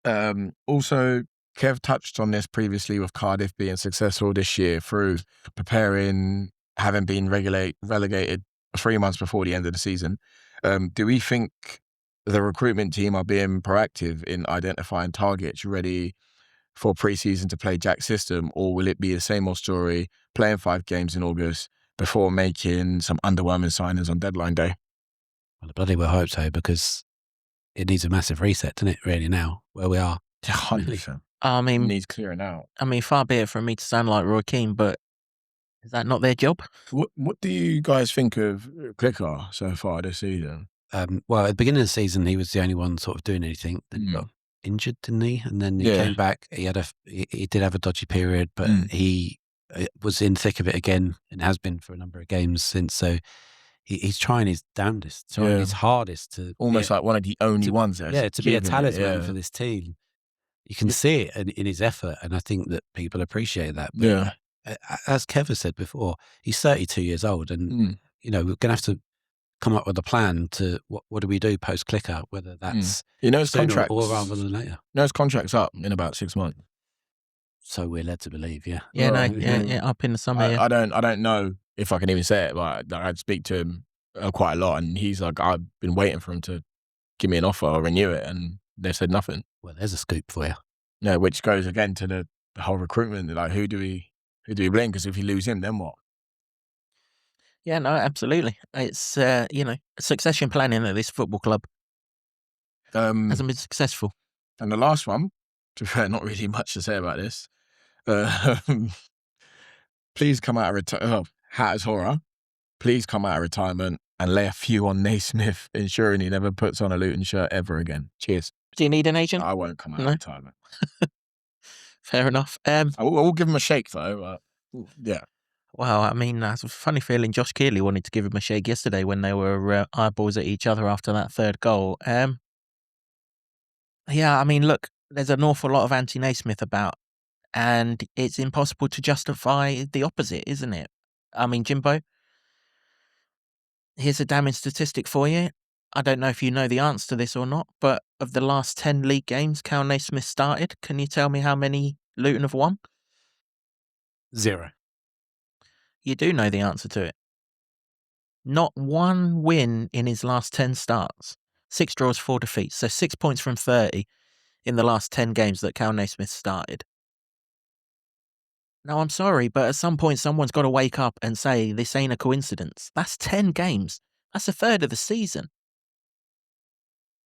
Also, Kev touched on this previously with Cardiff being successful this year through preparing, having been relegated 3 months before the end of the season. Do we think the recruitment team are being proactive in identifying targets ready for pre-season to play Jack's system, or will it be the same old story, playing 5 games in August before making some underwhelming signings on deadline day? Well, I bloody well hope so, because it needs a massive reset, doesn't it, really, now, where we are? 100%. I mean, it needs clearing out. I mean, far be it from me to sound like Roy Keane, but is that not their job? What do you guys think of Clicker so far this season? Well, at the beginning of the season, he was the only one sort of doing anything. Then he got injured, didn't he? And then he came back. He did have a dodgy period, but he was in thick of it again, and has been for a number of games since. So he's trying his damnedest, trying his hardest to almost like one of the only ones there. Yeah, to be a talisman for this team. You can see it in his effort, and I think that people appreciate that. But as Kev has said before, he's 32 years old, and we're going to have to come up with a plan to what do we do post clicker, whether that's his sooner contracts, or rather than later. His contract's up in about 6 months. So we're led to believe, yeah. Yeah, up in the summer. I don't know if I can even say it, but I'd speak to him quite a lot, and he's like, I've been waiting for him to give me an offer or renew it, and they've said nothing. Well, there's a scoop for you. No, which goes again to the whole recruitment. Like, who do we blame? Because if you lose him, then what? Yeah, no, absolutely. It's succession planning at this football club hasn't been successful. And the last one, to be fair, not really much to say about this. Please come out of retirement. Hatter's horror. Please come out of retirement and lay a few on Naismith, ensuring he never puts on a Luton shirt ever again. Cheers. Do you need an agent? I won't come out of retirement. Fair enough. I will give him a shake though. Yeah. Well, I mean, that's a funny feeling. Josh Keeley wanted to give him a shake yesterday when they were eyeballs at each other after that third goal. Yeah, I mean, look, there's an awful lot of anti-Naismith about, and it's impossible to justify the opposite, isn't it? I mean, Jimbo, here's a damning statistic for you. I don't know if you know the answer to this or not, but of the last 10 league games Cal Naismith started, can you tell me how many Luton have won? 0. You do know the answer to it. Not one win in his last 10 starts. 6 draws, 4 defeats. So 6 points from 30 in the last 10 games that Cal Naismith started. Now, I'm sorry, but at some point someone's got to wake up and say this ain't a coincidence. That's 10 games. That's a third of the season.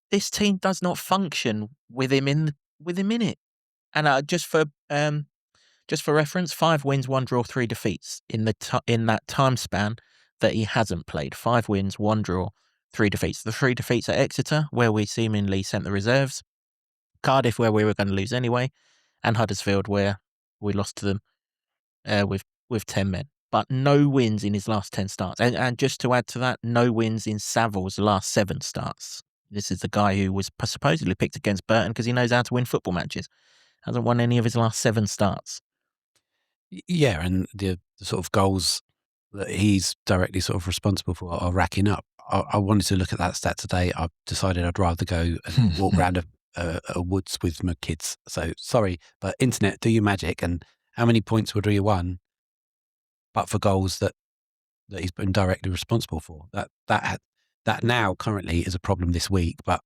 This team does not function with him in it. And just for reference, 5 wins, 1 draw, 3 defeats in that time span that he hasn't played. 5 wins, 1 draw, 3 defeats. The 3 defeats at Exeter, where we seemingly sent the reserves. Cardiff, where we were going to lose anyway. And Huddersfield, where we lost to them with 10 men. But no wins in his last 10 starts. And just to add to that, no wins in Savills' last 7 starts. This is the guy who was supposedly picked against Burton because he knows how to win football matches. Hasn't won any of his last 7 starts. Yeah, and the sort of goals that he's directly sort of responsible for are racking up. I wanted to look at that stat today. I decided I'd rather go and walk around a woods with my kids. So sorry, but internet, do your magic. And how many points would we have won but for goals that he's been directly responsible for? That now currently is a problem this week, but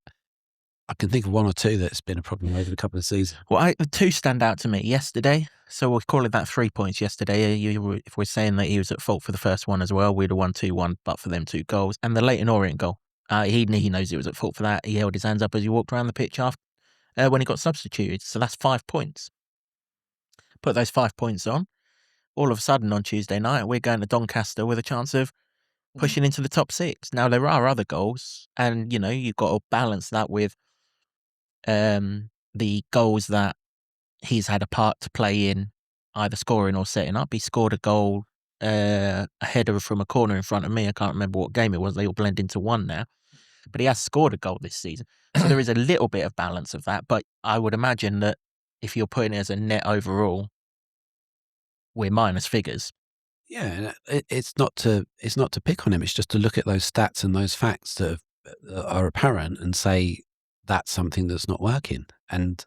I can think of 1 or 2 that's been a problem over a couple of seasons. Well, 2 stand out to me yesterday. So we'll call it that 3 points yesterday. If we're saying that he was at fault for the first one as well, we'd have won 2-1, but for them 2 goals. And the Leyton Orient goal, he knows he was at fault for that. He held his hands up as he walked around the pitch after when he got substituted. So that's 5 points. Put those 5 points on. All of a sudden on Tuesday night, we're going to Doncaster with a chance of pushing into the top 6. Now, there are other goals, and, you've got to balance that with the goals that he's had a part to play in, either scoring or setting up. He scored a goal, a header from a corner in front of me. I can't remember what game it was. They all blend into one now. But he has scored a goal this season. So there is a little bit of balance of that. But I would imagine that if you're putting it as a net overall, we're minus figures. Yeah, it's not to pick on him. It's just to look at those stats and those facts that are apparent and say that's something that's not working. And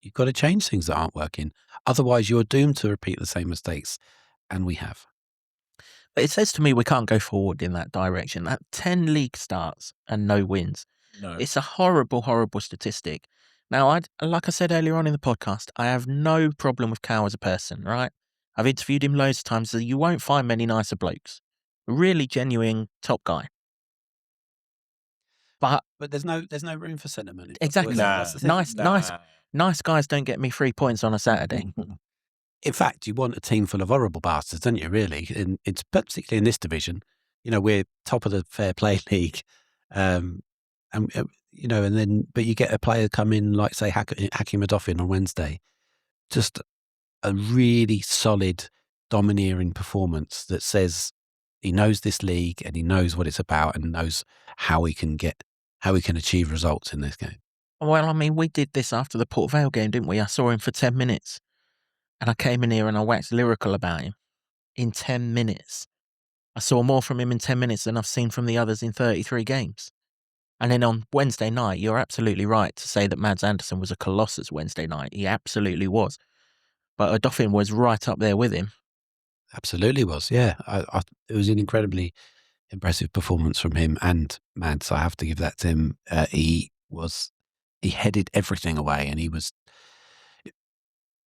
you've got to change things that aren't working. Otherwise, you're doomed to repeat the same mistakes. And we have. But it says to me we can't go forward in that direction. That 10 league starts and no wins. No. It's a horrible, horrible statistic. Now, like I said earlier on in the podcast, I have no problem with Cal as a person, right? I've interviewed him loads of times, so you won't find many nicer blokes. A really genuine top guy. But there's no room for sentiment. Exactly. Nice guys don't get me 3 points on a Saturday. In fact, you want a team full of horrible bastards, don't you, really? And it's particularly in this division. We're top of the fair play league. And but you get a player come in, like, say, Hakim Udofia on Wednesday. Just a really solid, domineering performance that says he knows this league and he knows what it's about and knows how we can achieve results in this game. Well, I mean, we did this after the Port Vale game, didn't we? I saw him for 10 minutes and I came in here and I waxed lyrical about him in 10 minutes. I saw more from him in 10 minutes than I've seen from the others in 33 games. And then on Wednesday night, you're absolutely right to say that Mads Andersen was a colossus Wednesday night. He absolutely was. But Udofia was right up there with him. Absolutely was, yeah. It was an incredibly impressive performance from him and Mads. I have to give that to him. He headed everything away, and he was.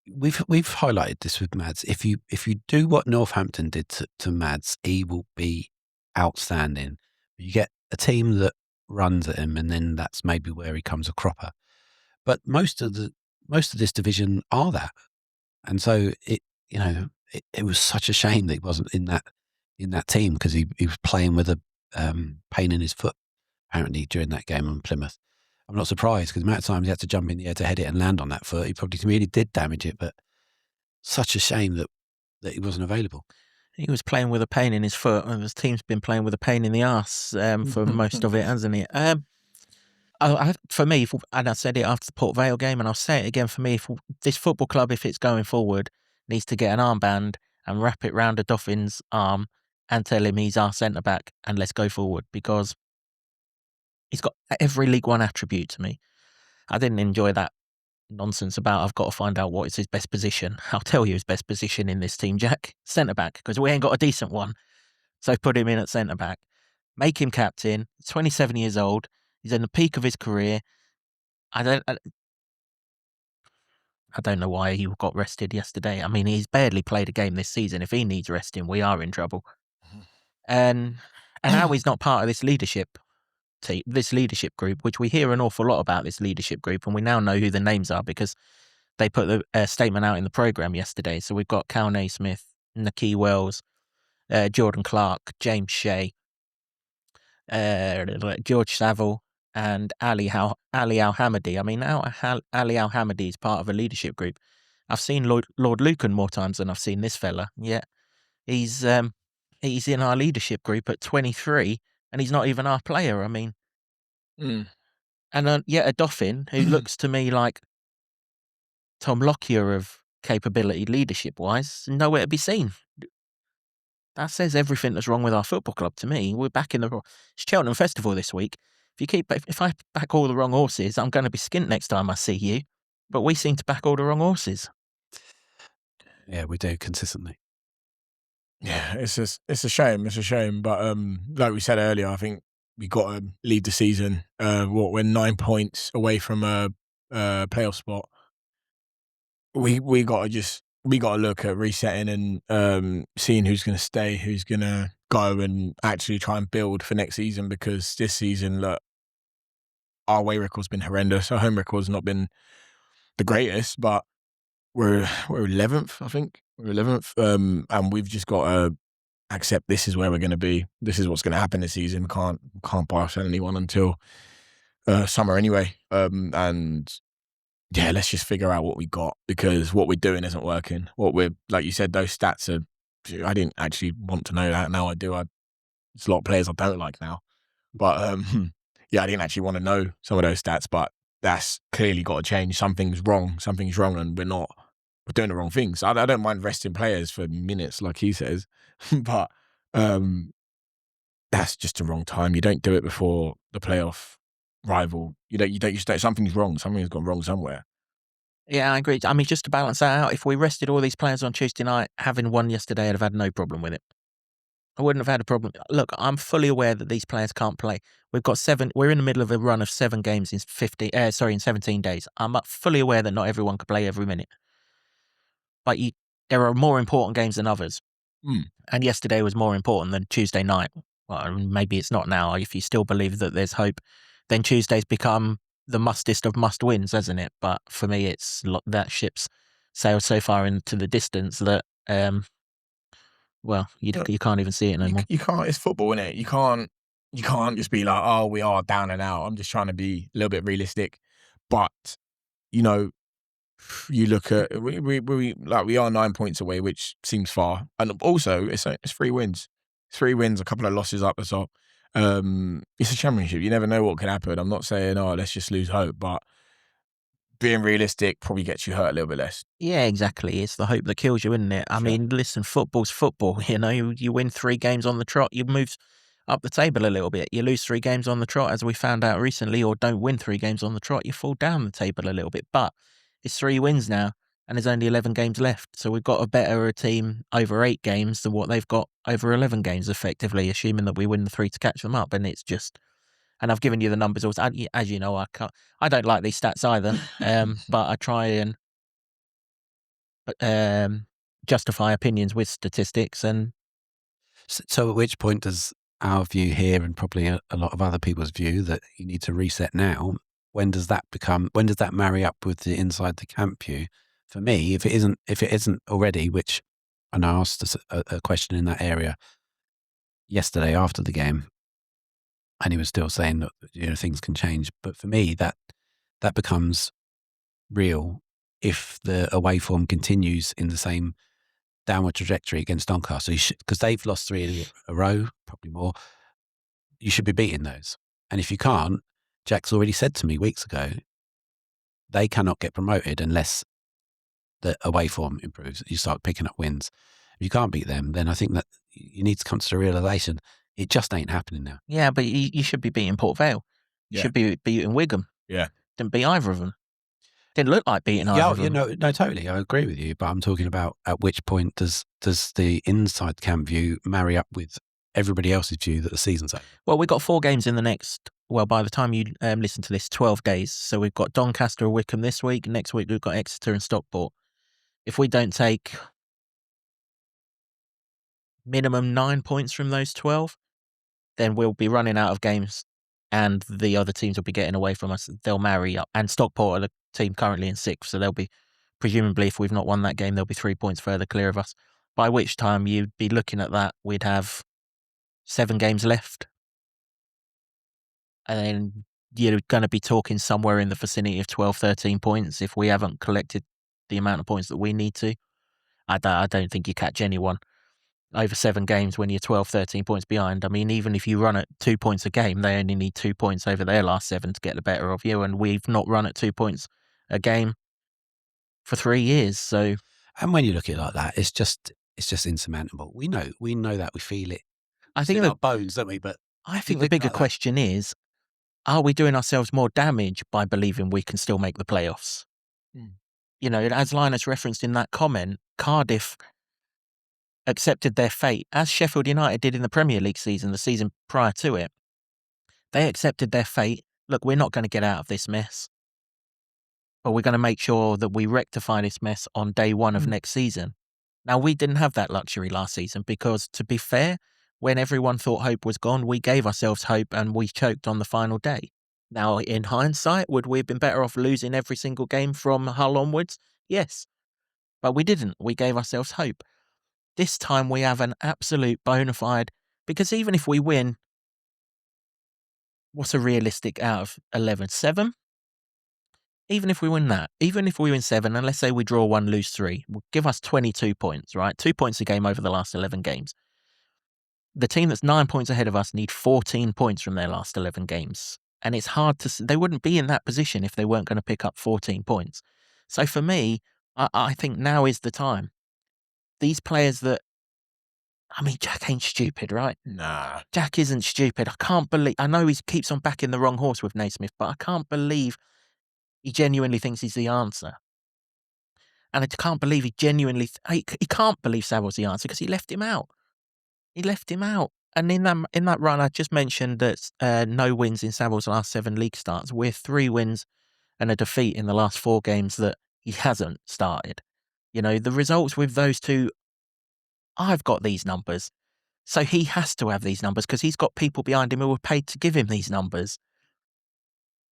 We've highlighted this with Mads. If you do what Northampton did to Mads, he will be outstanding. You get a team that runs at him, and then that's maybe where he comes a cropper. But most of this division are that, and so it was such a shame that he wasn't in that team, because he was playing with a pain in his foot apparently during that game on Plymouth. I'm not surprised, because the amount of times he had to jump in the air to head it and land on that foot, he probably really did damage it. But such a shame that he wasn't available. He was playing with a pain in his foot, and his team's been playing with a pain in the arse for most of it, hasn't it? For me, and I said it after the Port Vale game, and I'll say it again, for me, if this football club, if it's going forward, needs to get an armband and wrap it round Udofia's arm and tell him he's our centre-back and let's go forward, because he's got every League One attribute to me. I didn't enjoy that nonsense about I've got to find out what is his best position. I'll tell you his best position in this team, Jack. Centre-back, because we ain't got a decent one. So put him in at centre-back. Make him captain. 27 years old. He's in the peak of his career. I don't know why he got rested yesterday. I mean, he's barely played a game this season. If he needs resting, we are in trouble. And how he's not part of this leadership team, this leadership group, which we hear an awful lot about, this leadership group, and we now know who the names are because they put the statement out in the programme yesterday. So we've got Cal Naismith, Nakhi Wells, Jordan Clark, James Shea, George Saville, and Ali Al-Hamadi. I mean, Ali Al-Hamadi is part of a leadership group. I've seen Lord Luton more times than I've seen this fella. Yeah, he's in our leadership group at 23, and he's not even our player. I mean, and yet Udofia, who looks to me like Tom Lockyer of capability leadership-wise, nowhere to be seen. That says everything that's wrong with our football club to me. We're back in the Cheltenham Festival this week. If I back all the wrong horses, I'm going to be skint next time I see you. But we seem to back all the wrong horses. Yeah, we do consistently. Yeah, it's a shame. It's a shame. But like we said earlier, I think we got to lead the season. We're 9 points away from a playoff spot. We got to look at resetting and seeing who's going to stay, who's going to go, and actually try and build for next season. Because this season, look, our away record's been horrendous. Our home record's not been the greatest, but we're 11th, I think. We're 11th, and we've just got to accept this is where we're going to be. This is what's going to happen this season. We can't buy or sell anyone until summer anyway. And yeah, let's just figure out what we got, because what we're doing isn't working. Like you said, those stats are. I didn't actually want to know that. Now I do. There's a lot of players I don't like now, but yeah, I didn't actually want to know some of those stats. But that's clearly got to change. Something's wrong, and we're doing the wrong things. I don't mind resting players for minutes, like he says, but that's just the wrong time. You don't do it before the playoff rival. You don't. Something's wrong. Something's gone wrong somewhere. Yeah, I agree. I mean, just to balance that out, if we rested all these players on Tuesday night, having won yesterday, I'd have had no problem with it. I wouldn't have had a problem. Look, I'm fully aware that these players can't play. We're in the middle of a run of 7 games in 17 days. I'm fully aware that not everyone can play every minute. But there are more important games than others. And yesterday was more important than Tuesday night. Well, maybe it's not now. If you still believe that there's hope, then Tuesday's become the mustest of must-wins, hasn't it? But for me, it's that ship's sailed so far into the distance that, well, you can't even see it no more. You can't. It's football, isn't it? You can't just be like, oh, we are down and out. I'm just trying to be a little bit realistic. But, you look at we are 9 points away, which seems far, and also it's 3 wins. It's 3 wins, a couple of losses up the top. It's a championship. You never know what could happen. I'm not saying let's just lose hope, but being realistic probably gets you hurt a little bit less. Yeah, exactly. It's the hope that kills you, isn't it? I mean, listen, football's football. You know, you win 3 games on the trot, you move up the table a little bit. You lose 3 games on the trot, as we found out recently, or don't win 3 games on the trot, you fall down the table a little bit. But it's 3 wins now, and there's only 11 games left. So we've got a better team over 8 games than what they've got over 11 games, effectively, assuming that we win the 3 to catch them up. And it's just... And I've given you the numbers also. As you know, I don't like these stats either, but I try and justify opinions with statistics. And So at which point does our view here, and probably a lot of other people's view, that you need to reset now, when does that marry up with the inside the camp view? For me, if it isn't already, which, and I asked a question in that area yesterday after the game, and he was still saying that, you know, things can change. But for me, that becomes real if the away form continues in the same downward trajectory against Doncaster, because they've lost 3 in a row, probably more. You should be beating those. And if you can't, Jack's already said to me weeks ago, they cannot get promoted unless the away form improves. You start picking up wins. If you can't beat them, then I think that you need to come to the realization it just ain't happening now. yeah, but you should be beating Port Vale. You should be beating Wigan. Yeah. Didn't beat either of them. Didn't look like beating either of them. No, totally. I agree with you. But I'm talking about at which point does the inside camp view marry up with everybody else's view that the season's over? Well, we've got 4 games in the next, well, by the time you listen to this, 12 days. So we've got Doncaster and Wickham this week. Next week, we've got Exeter and Stockport. If we don't take minimum 9 points from those 12, then we'll be running out of games and the other teams will be getting away from us. They'll marry up. And Stockport are the team currently in 6th, so they'll be, presumably, if we've not won that game, they'll be 3 points further clear of us. By which time you'd be looking at that, we'd have 7 games left. And then you're going to be talking somewhere in the vicinity of 12, 13 points if we haven't collected the amount of points that we need to. I don't think you catch anyone over 7 games when you're 12, 13 points behind. I mean, even if you run at 2 points a game, they only need 2 points over their last 7 to get the better of you. And we've not run at 2 points a game for 3 years. So, and when you look at it like that, it's just insurmountable. We know that, we feel it. I think in our bones, don't we? But I think the bigger question is, are we doing ourselves more damage by believing we can still make the playoffs? You know, as Linus referenced in that comment, Cardiff accepted their fate, as Sheffield United did in the Premier League season, the season prior to it. They accepted their fate. Look, we're not going to get out of this mess, but we're going to make sure that we rectify this mess on day 1 of next season. Now, we didn't have that luxury last season because, to be fair, when everyone thought hope was gone, we gave ourselves hope and we choked on the final day. Now, in hindsight, would we have been better off losing every single game from Hull onwards? Yes, but we didn't. We gave ourselves hope. This time we have an absolute bona fide, because even if we win, what's a realistic out of 11? 7? Even if we win that, even if we win 7, and let's say we draw 1, lose 3, will give us 22 points, right? 2 points a game over the last 11 games. The team that's 9 points ahead of us need 14 points from their last 11 games. And it's hard to... They wouldn't be in that position if they weren't going to pick up 14 points. So for me, I think now is the time. These players that... I mean, Jack ain't stupid, right? Nah. Jack isn't stupid. I can't believe... I know he keeps on backing the wrong horse with Naismith, but I can't believe he genuinely thinks he's the answer. And I can't believe he genuinely... He can't believe Saville's the answer because he left him out. He left him out. And in that run, I just mentioned that no wins in Saville's last 7 league starts. We're 3 wins and a defeat in the last 4 games that he hasn't started. You know, the results with those 2, I've got these numbers. So he has to have these numbers because he's got people behind him who are paid to give him these numbers.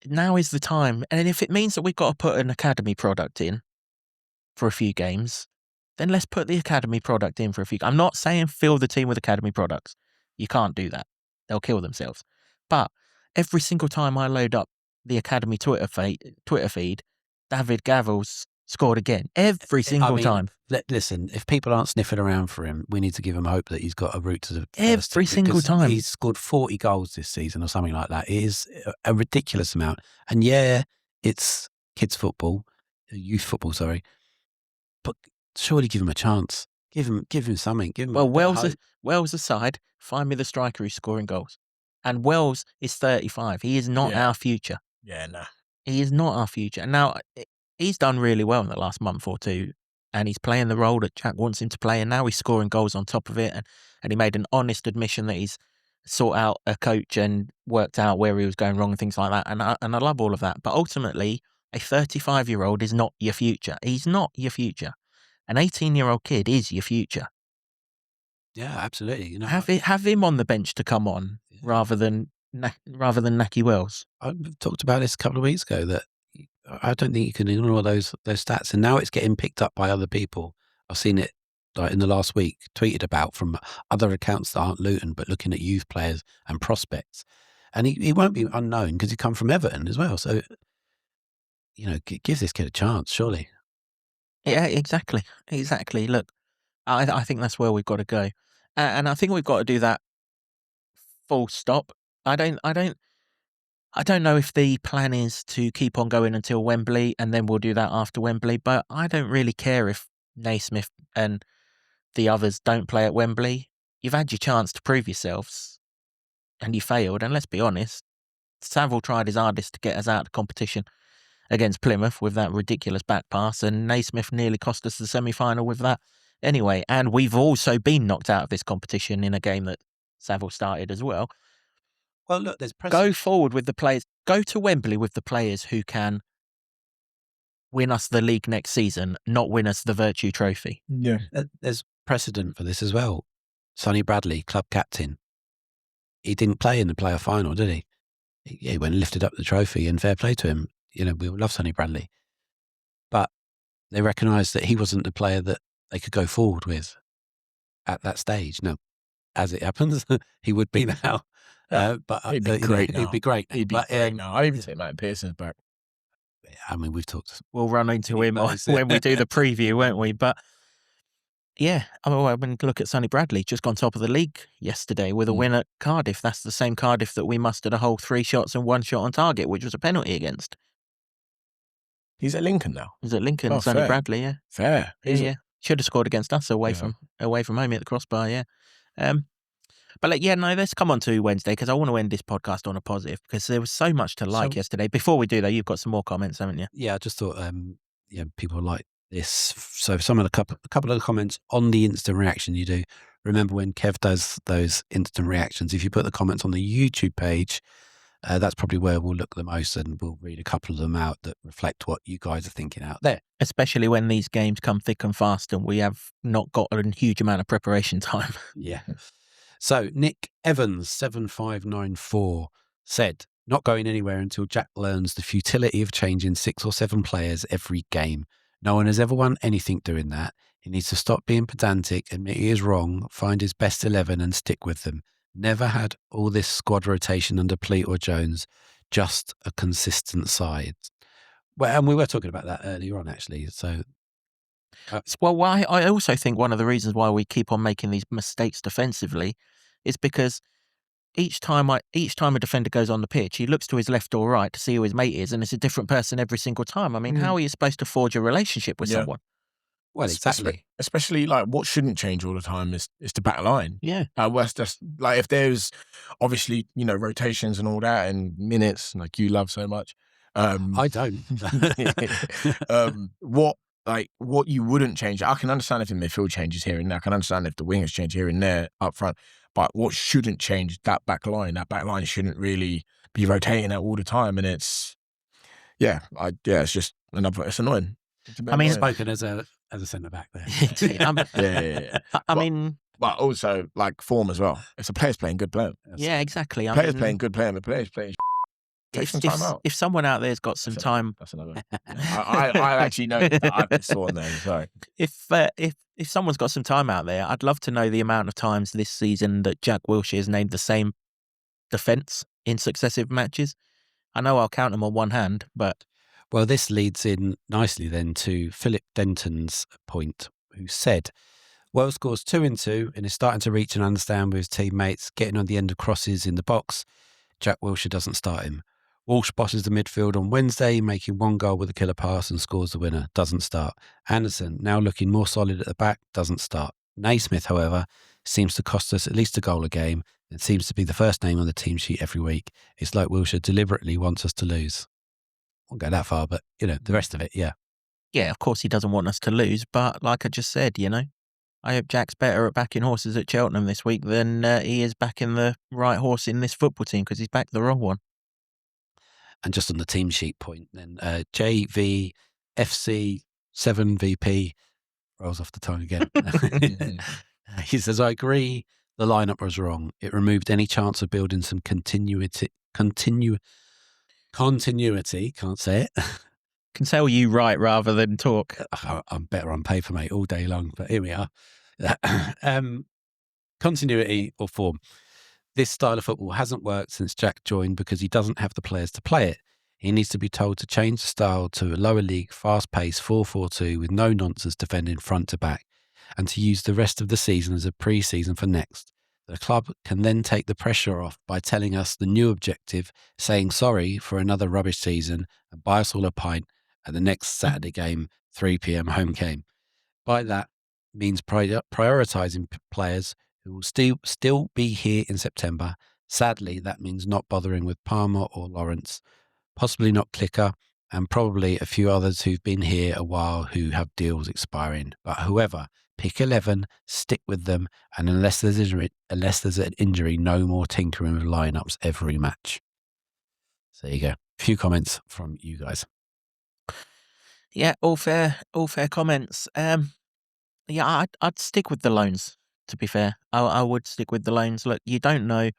Now is the time. And if it means that we've got to put an academy product in for a few games, then let's put the academy product in for a few. I'm not saying fill the team with academy products. You can't do that. They'll kill themselves. But every single time I load up the academy Twitter feed, David Gavel's scored again. Every single time. Listen, if people aren't sniffing around for him, we need to give him hope that he's got a route to the every single time. He's scored 40 goals this season or something like that. It is a ridiculous amount. And yeah, it's kids football, youth football, sorry. But surely give him a chance. Give him something. Give him Well, a bit of hope. Wells aside, find me the striker who's scoring goals. And Wells is 35. He is not our future. Yeah, no. He is not our future. And now, he's done really well in the last month or two, and he's playing the role that Jack wants him to play, and now he's scoring goals on top of it. And he made an honest admission that he's sought out a coach and worked out where he was going wrong and things like that. And I love all of that. But ultimately, a 35-year-old is not your future. He's not your future. An 18-year-old kid is your future. Yeah, absolutely. You know, have him on the bench to come on rather than Naki Wells. I talked about this a couple of weeks ago that I don't think you can ignore those stats, and now it's getting picked up by other people. I've seen it like in the last week tweeted about from other accounts that aren't Luton, but looking at youth players and prospects. And he won't be unknown because he come from Everton as well. So, you know, give this kid a chance, surely. Yeah, exactly. Look, I think that's where we've got to go, and I think we've got to do that. Full stop. I don't know if the plan is to keep on going until Wembley, and then we'll do that after Wembley. But I don't really care if Naismith and the others don't play at Wembley. You've had your chance to prove yourselves, and you failed. And let's be honest, Saville tried his hardest to get us out of the competition against Plymouth with that ridiculous back pass, and Naismith nearly cost us the semi-final with that anyway. And we've also been knocked out of this competition in a game that Saville started as well. Well, look, there's go forward with the players. Go to Wembley with the players who can win us the league next season, not win us the Vertu Trophy. Yeah. There's precedent for this as well. Sonny Bradley, club captain. He didn't play in the playoff final, did he? He went and lifted up the trophy, and fair play to him. You know, we love Sonny Bradley. But they recognised that he wasn't the player that they could go forward with at that stage. No, as it happens, he would be now. But he'd be great now. He'd be great. He'd be great now. I'd even take Matt Pearson's back. I mean, we've talked. We'll run into him when we do the preview, won't we? But yeah, I mean, look at Sonny Bradley, just gone top of the league yesterday with a win at Cardiff. That's the same Cardiff that we mustered a whole 3 shots and 1 shot on target, which was a penalty against. He's at Lincoln now. He's at Lincoln, Sonny fair. Bradley, yeah. Fair. Yeah. Should have scored against us away from home at the crossbar, yeah. But let's come on to Wednesday, because I want to end this podcast on a positive, because there was so much to like yesterday. Before we do, though, you've got some more comments, haven't you? Yeah, I just thought, people like this. So some of a couple of the comments on the instant reaction you do. Remember when Kev does those instant reactions, if you put the comments on the YouTube page, that's probably where we'll look the most, and we'll read a couple of them out that reflect what you guys are thinking out there. Especially when these games come thick and fast and we have not got a huge amount of preparation time. Yeah. So Nick Evans 7594 said, "Not going anywhere until Jack learns the futility of changing 6 or 7 players every game. No one has ever won anything doing that. He needs to stop being pedantic, admit he is wrong, find his best 11 and stick with them. Never had all this squad rotation under Pleat or Jones, just a consistent side." Well, and we were talking about that earlier on, actually. So, I also think one of the reasons why we keep on making these mistakes defensively is because each time a defender goes on the pitch, he looks to his left or right to see who his mate is, and it's a different person every single time. I mean, how are you supposed to forge a relationship with someone? Well, exactly. Especially like what shouldn't change all the time is the back line. Yeah. West just like if there's obviously, rotations and all that and minutes like you love so much. I don't. What you wouldn't change, I can understand if the midfield changes here and there. I can understand if the wingers change here and there up front. But what shouldn't change, that back line shouldn't really be rotating it all the time. And it's just it's annoying. I mean, spoken as a centre back there. Yeah. But also like form as well. If the player's playing good play. Yeah, exactly. Players playing good play and the players playing. Take some time out. If someone out there's got some time, that's another. I actually know that I've been saw on there. Sorry. If someone's got some time out there, I'd love to know the amount of times this season that Jack Wilshere has named the same defence in successive matches. I know I'll count them on one hand, but well, this leads in nicely then to Philip Denton's point, who said, "Wells scores 2 in 2 and is starting to reach and understand with his teammates, getting on the end of crosses in the box. Jack Wilshere doesn't start him. Walsh bosses the midfield on Wednesday, making one goal with a killer pass and scores the winner. Doesn't start. Anderson, now looking more solid at the back, doesn't start. Naismith, however, seems to cost us at least a goal a game and seems to be the first name on the team sheet every week. It's like Wilshere deliberately wants us to lose. I won't go that far, but, the rest of it, yeah. Yeah, of course he doesn't want us to lose, but like I just said, I hope Jack's better at backing horses at Cheltenham this week than he is backing the right horse in this football team, because he's backed the wrong one. And just on the team sheet point, then JV, FC, 7VP, rolls off the tongue again. He says, I agree the lineup was wrong. It removed any chance of building some continuity, can't say it. Can tell you write rather than talk. I'm better on paper, mate, all day long, but here we are. Continuity or form. This style of football hasn't worked since Jack joined because he doesn't have the players to play it. He needs to be told to change the style to a lower league, fast-paced 4-4-2 with no nonsense defending front to back, and to use the rest of the season as a pre-season for next. The club can then take the pressure off by telling us the new objective, saying sorry for another rubbish season, and buy us all a pint at the next Saturday game, 3 p.m. home game. By that means prioritising players who will still be here in September. Sadly, that means not bothering with Palmer or Lawrence, possibly not Clicker, and probably a few others who've been here a while who have deals expiring. But whoever, pick 11, stick with them, and unless there's an injury, no more tinkering with lineups every match. So there you go. A few comments from you guys. Yeah, all fair comments. Yeah, I'd stick with the loans. To be fair, I would stick with the loans. Look, you don't know.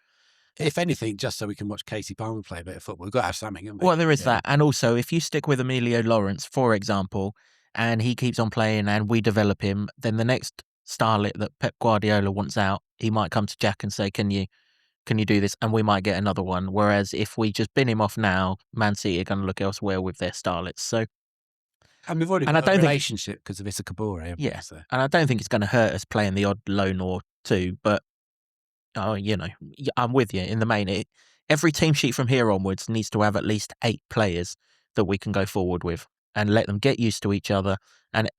If anything, just so we can watch Casey Palmer play a bit of football. We've got to have something, haven't we? Well, there is that. And also, if you stick with Emilio Lawrence, for example, and he keeps on playing and we develop him, then the next starlet that Pep Guardiola wants out, he might come to Jack and say, can you do this? And we might get another one. Whereas if we just bin him off now, Man City are going to look elsewhere with their starlets. So, and we've already got a relationship because of Issa Kabore. Yeah, so. And I don't think it's going to hurt us playing the odd loan or two, but I'm with you in the main. Every team sheet from here onwards needs to have at least 8 players that we can go forward with and let them get used to each other and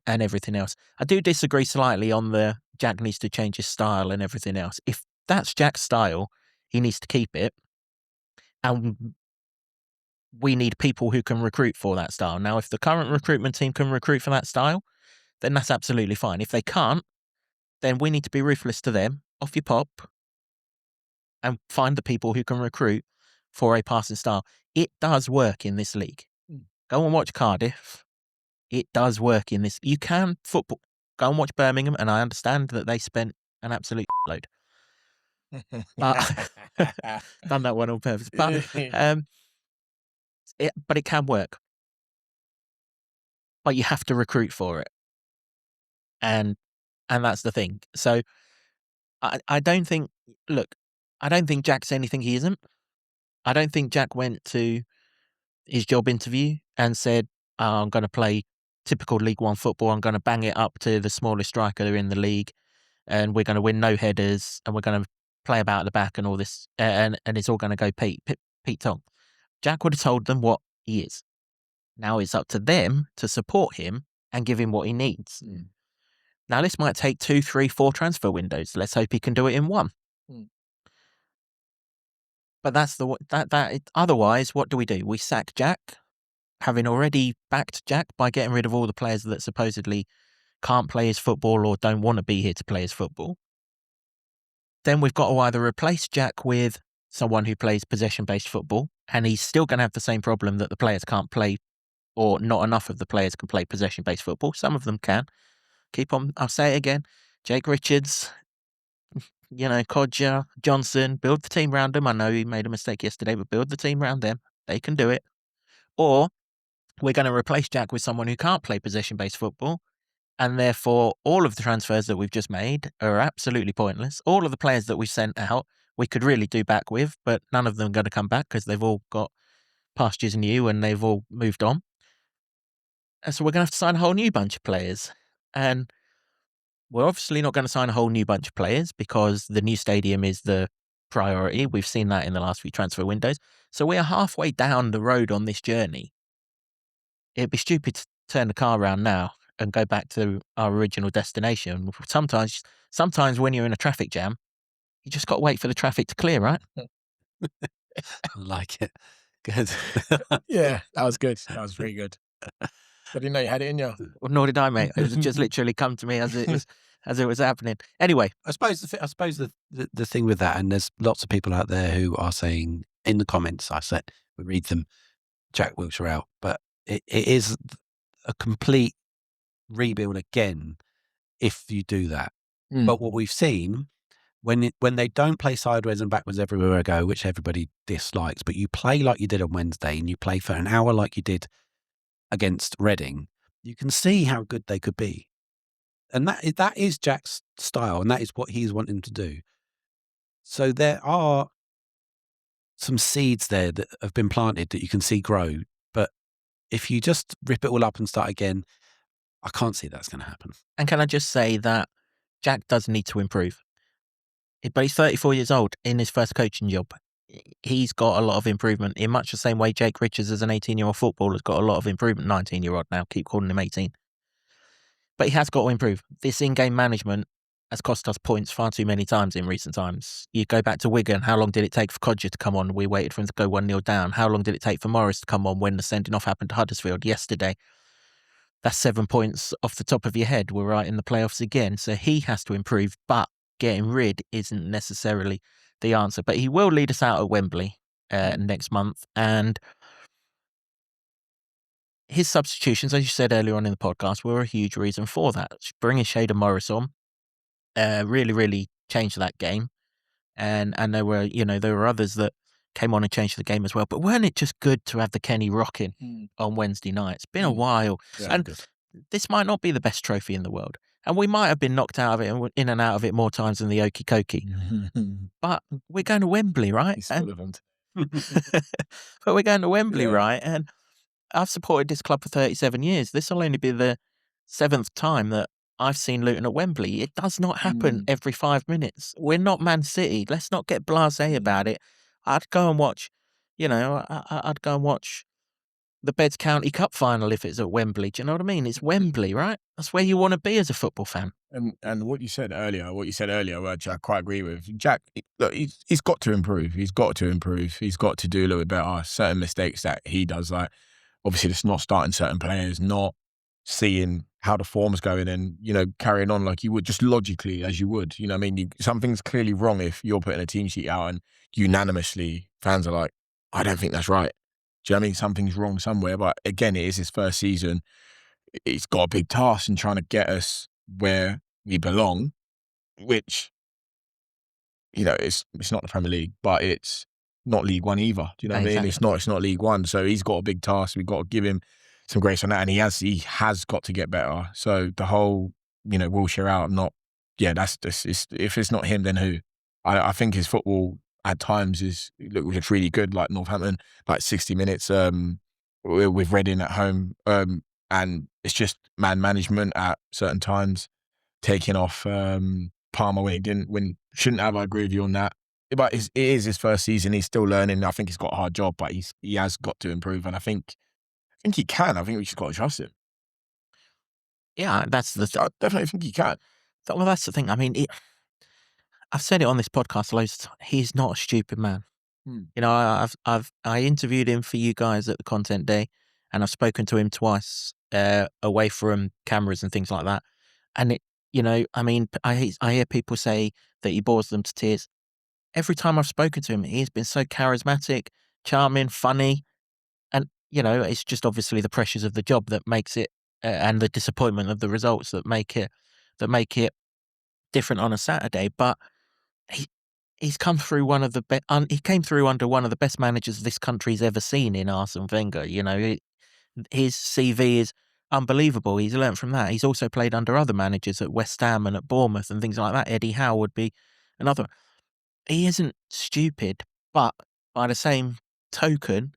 everything else. I do disagree slightly on the Jack needs to change his style and everything else. If that's Jack's style, he needs to keep it. And we need people who can recruit for that style. Now, if the current recruitment team can recruit for that style, then that's absolutely fine. If they can't, then we need to be ruthless to them, off your pop, and find the people who can recruit for a passing style. It does work in this league. Go and watch Cardiff. It does work in this. You can football. Go and watch Birmingham, and I understand that they spent an absolute load. But done that one on purpose. But it can work. But you have to recruit for it. And that's the thing. So I don't think Jack's anything he isn't. I don't think Jack went to his job interview and said, I'm going to play typical League One football. I'm going to bang it up to the smallest striker in the league, and we're going to win no headers, and we're going to play about at the back and all this, and it's all going to go Pete Tong. Jack would have told them what he is. Now it's up to them to support him and give him what he needs. Now this might take 2, 3, 4 transfer windows. Let's hope he can do it in one. But that's otherwise, what do? We sack Jack, having already backed Jack by getting rid of all the players that supposedly can't play his football or don't want to be here to play his football. Then we've got to either replace Jack with someone who plays possession-based football, and he's still going to have the same problem that the players can't play, or not enough of the players can play possession-based football. Some of them can. Keep on, I'll say it again, Jake Richards, Codger, Johnson, build the team around them. I know he made a mistake yesterday, but build the team around them. They can do it. Or we're going to replace Jack with someone who can't play possession-based football, and therefore all of the transfers that we've just made are absolutely pointless. All of the players that we've sent out, we could really do back with, but none of them are going to come back because they've all got pastures new and they've all moved on. And so we're going to have to sign a whole new bunch of players. And we're obviously not going to sign a whole new bunch of players because the new stadium is the priority. We've seen that in the last few transfer windows. So we are halfway down the road on this journey. It'd be stupid to turn the car around now and go back to our original destination. Sometimes when you're in a traffic jam, you just got to wait for the traffic to clear, right? I like it. Good. Yeah, that was good. That was very good. I didn't know you had it in you. Well, nor did I, mate. It was just literally come to me as it was happening. Anyway, I suppose the thing with that, and there's lots of people out there who are saying in the comments, we read them, Jack Wilshere out, but it is a complete rebuild again if you do that. But what we've seen when they don't play sideways and backwards everywhere I go, which everybody dislikes, but you play like you did on Wednesday and you play for an hour like you did against Reading, you can see how good they could be. And that is Jack's style, and that is what he's wanting to do. So there are some seeds there that have been planted that you can see grow. But if you just rip it all up and start again, I can't see that's going to happen. and can I just say that Jack does need to improve. But he's 34 years old in his first coaching job. He's got a lot of improvement in much the same way Jake Richards as an 18-year-old footballer has got a lot of improvement. 19-year-old now, keep calling him 18. But he has got to improve. This in-game management has cost us points far too many times in recent times. You go back to Wigan, how long did it take for Codger to come on? We waited for him to go 1-0 down. How long did it take for Morris to come on when the sending off happened to Huddersfield yesterday? That's 7 points off the top of your head. We're right in the playoffs again. So he has to improve, but getting rid isn't necessarily the answer. But he will lead us out at Wembley next month. And his substitutions, as you said earlier on in the podcast, were a huge reason for that. Bringing Shader Morris on really, really changed that game. And there were others that came on and changed the game as well. But weren't it just good to have the Kenny rocking on Wednesday night? It's been a while. Yeah, And this might not be the best trophy in the world. And we might have been knocked out of it, in and out of it more times than the Okie Kokie. But we're going to Wembley, right? He's full of them. But we're going to Wembley, right? And I've supported this club for 37 years. This will only be the 7th time that I've seen Luton at Wembley. It does not happen every 5 minutes. We're not Man City. Let's not get blasé about it. I'd go and watch, I'd go and watch the Beds County Cup final if it's at Wembley. Do you know what I mean? It's Wembley, right? That's where you want to be as a football fan. And what you said earlier, which I quite agree with. Jack, look, he's got to improve. He's got to improve. He's got to do a little bit better. Certain mistakes that he does, like obviously just not starting certain players, not seeing how the form's going and, carrying on like you would, just logically as you would. You know what I mean? Something's clearly wrong if you're putting a team sheet out and unanimously fans are like, I don't think that's right. Do you know what I mean? Something's wrong somewhere. But again, it is his first season. He's got a big task in trying to get us where we belong, which, it's not the Premier League, but it's not League One either. Do you know what I mean? It's not League One. So he's got a big task. We've got to give him some grace on that. And he has got to get better. So the whole, Wilshere out, if it's not him, then who? I think his football at times looks really good, like Northampton, like 60 minutes with Reading at home. And it's just man management at certain times, taking off Palmer when shouldn't have. I agree with you on that. But it is his first season. He's still learning. I think he's got a hard job, but he has got to improve. And I think he can. I think we just got to trust him. Yeah, I definitely think he can. Well, that's the thing. I mean, I've said it on this podcast loads of times. He's not a stupid man. I interviewed him for you guys at the Content Day, and I've spoken to him twice away from cameras and things like that. And I hear people say that he bores them to tears. Every time I've spoken to him, he's been so charismatic, charming, funny, and it's just obviously the pressures of the job that makes it, and the disappointment of the results that make it different on a Saturday. But he's come through he came through under one of the best managers this country's ever seen in Arsene Wenger. His CV is unbelievable. He's learnt from that. He's also played under other managers at West Ham and at Bournemouth and things like that. Eddie Howe would be another. He isn't stupid, but by the same token,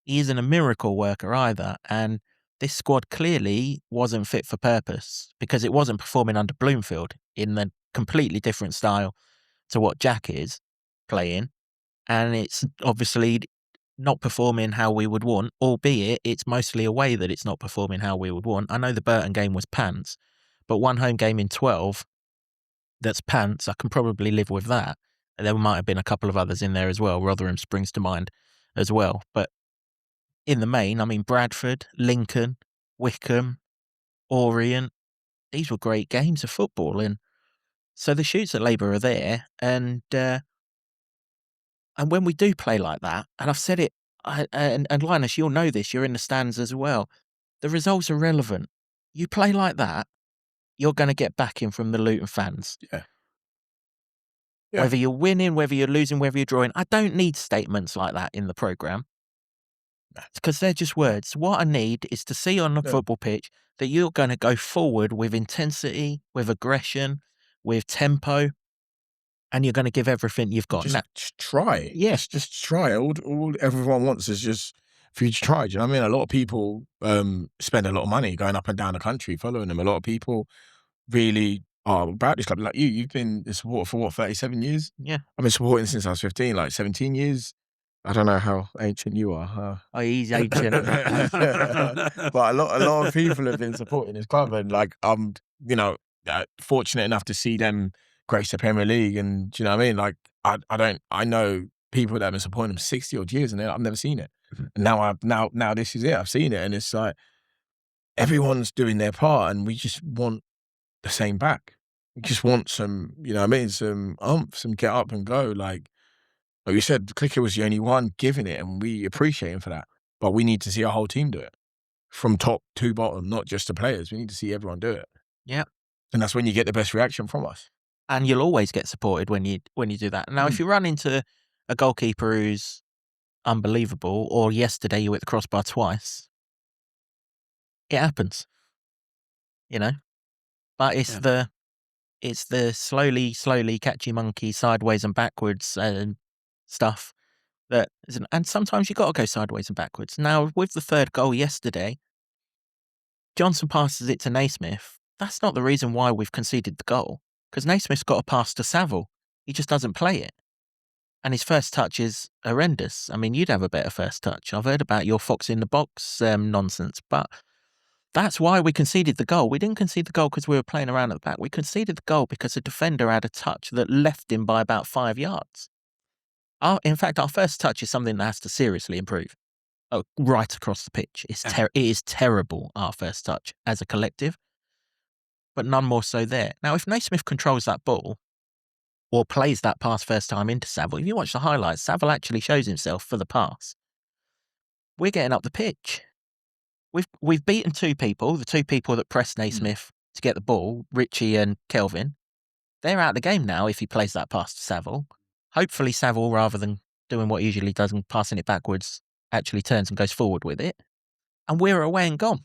he isn't a miracle worker either. And this squad clearly wasn't fit for purpose because it wasn't performing under Bloomfield in the completely different style to what Jack is. playing, and it's obviously not performing how we would want, albeit it's mostly away that it's not performing how we would want. I know the Burton game was pants, but one home game in 12 that's pants, I can probably live with that. And there might have been a couple of others in there as well. Rotherham springs to mind as well. But in the main, I mean, Bradford, Lincoln, Wickham, Orient, these were great games of football. And so the shoots at Labour are there. And when we do play like that, and I've said it, and Linus, you'll know this, you're in the stands as well, the results are relevant. You play like that, you're going to get backing from the Luton fans. Yeah. Whether you're winning, whether you're losing, whether you're drawing. I don't need statements like that in the programme, because they're just words. What I need is to see on the football pitch that you're going to go forward with intensity, with aggression, with tempo, and you're going to give everything you've got. Just try it. Yeah. Just try it. All everyone wants is just for you to try. Do you know what I mean? A lot of people spend a lot of money going up and down the country following them. A lot of people really are about this club. Like you've been a supporter for what, 37 years? Yeah. I've been supporting since I was 15, like 17 years. I don't know how ancient you are. Oh, he's ancient. But a lot of people have been supporting this club, and like I'm, fortunate enough to see them grace the Premier League, and do you know what I mean? Like I know people that have been supporting them 60 odd years, and I've never seen it. And now this is it. I've seen it, and it's like everyone's doing their part, and we just want the same back. We just want some, some oomph, some get up and go. Like you said, Clicker was the only one giving it, and we appreciate him for that. But we need to see our whole team do it, from top to bottom, not just the players. We need to see everyone do it. Yeah. And that's when you get the best reaction from us. And you'll always get supported when you do that. Now, if you run into a goalkeeper who's unbelievable, or yesterday you hit the crossbar twice, it happens, But it's the slowly catchy monkey sideways and backwards and stuff and sometimes you got to go sideways and backwards. Now, with the third goal yesterday, Johnson passes it to Naismith. That's not the reason why we've conceded the goal, because Naismith's got a pass to Saville. He just doesn't play it. And his first touch is horrendous. I mean, you'd have a better first touch. I've heard about your fox in the box nonsense, but that's why we conceded the goal. We didn't concede the goal because we were playing around at the back. We conceded the goal because a defender had a touch that left him by about 5 yards. In fact, our first touch is something that has to seriously improve. Right across the pitch. It is terrible, our first touch, as a collective, but none more so there. Now, if Naismith controls that ball, or plays that pass first time into Saville, if you watch the highlights, Saville actually shows himself for the pass. We're getting up the pitch. We've beaten two people, the two people that pressed Naismith to get the ball, Richie and Kelvin. They're out of the game now if he plays that pass to Saville. Hopefully Saville, rather than doing what he usually does and passing it backwards, actually turns and goes forward with it. And we're away and gone.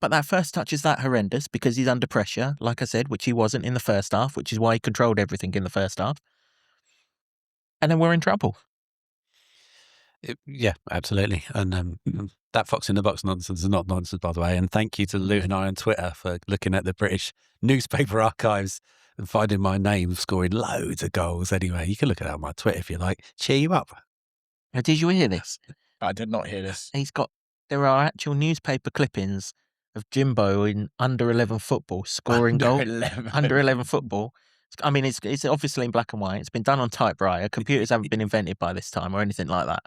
But that first touch is that horrendous because he's under pressure, like I said, which he wasn't in the first half, which is why he controlled everything in the first half. And then we're in trouble. Yeah, absolutely. And that fox in the box nonsense is not nonsense, by the way. And thank you to Luton on Twitter for looking at the British newspaper archives and finding my name scoring loads of goals. Anyway, you can look at that on my Twitter if you like. Cheer you up. Now, did you hear this? I did not hear this. There are actual newspaper clippings of Jimbo in under 11 football scoring goal. Under 11 football. I mean, it's obviously in black and white. It's been done on typewriter. Computers haven't been invented by this time or anything like that.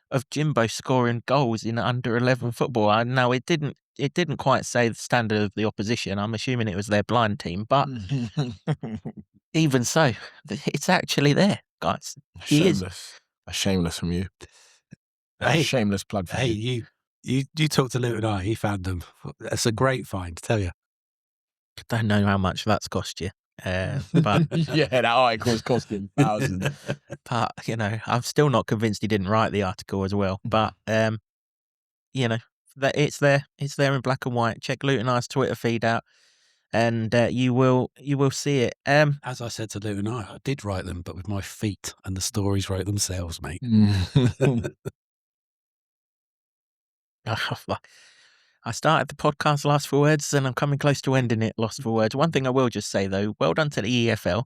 Of Jimbo scoring goals in under 11 football. Now, it didn't quite say the standard of the opposition. I'm assuming it was their blind team, but even so, it's actually there, guys. Shameless from you. Shameless plug for you. You talked to Luton. He found them. That's a great find, tell you. I don't know how much that's cost you. But yeah, that article's costing thousands. But I'm still not convinced he didn't write the article as well. But that it's there in black and white. Check Luton Eye's Twitter feed out, and you will see it. As I said to Luton I did write them, but with my feet, and the stories wrote themselves, mate. I started the podcast Lost for Words, and I'm coming close to ending it Lost for Words. One thing I will just say, though, well done to the EFL.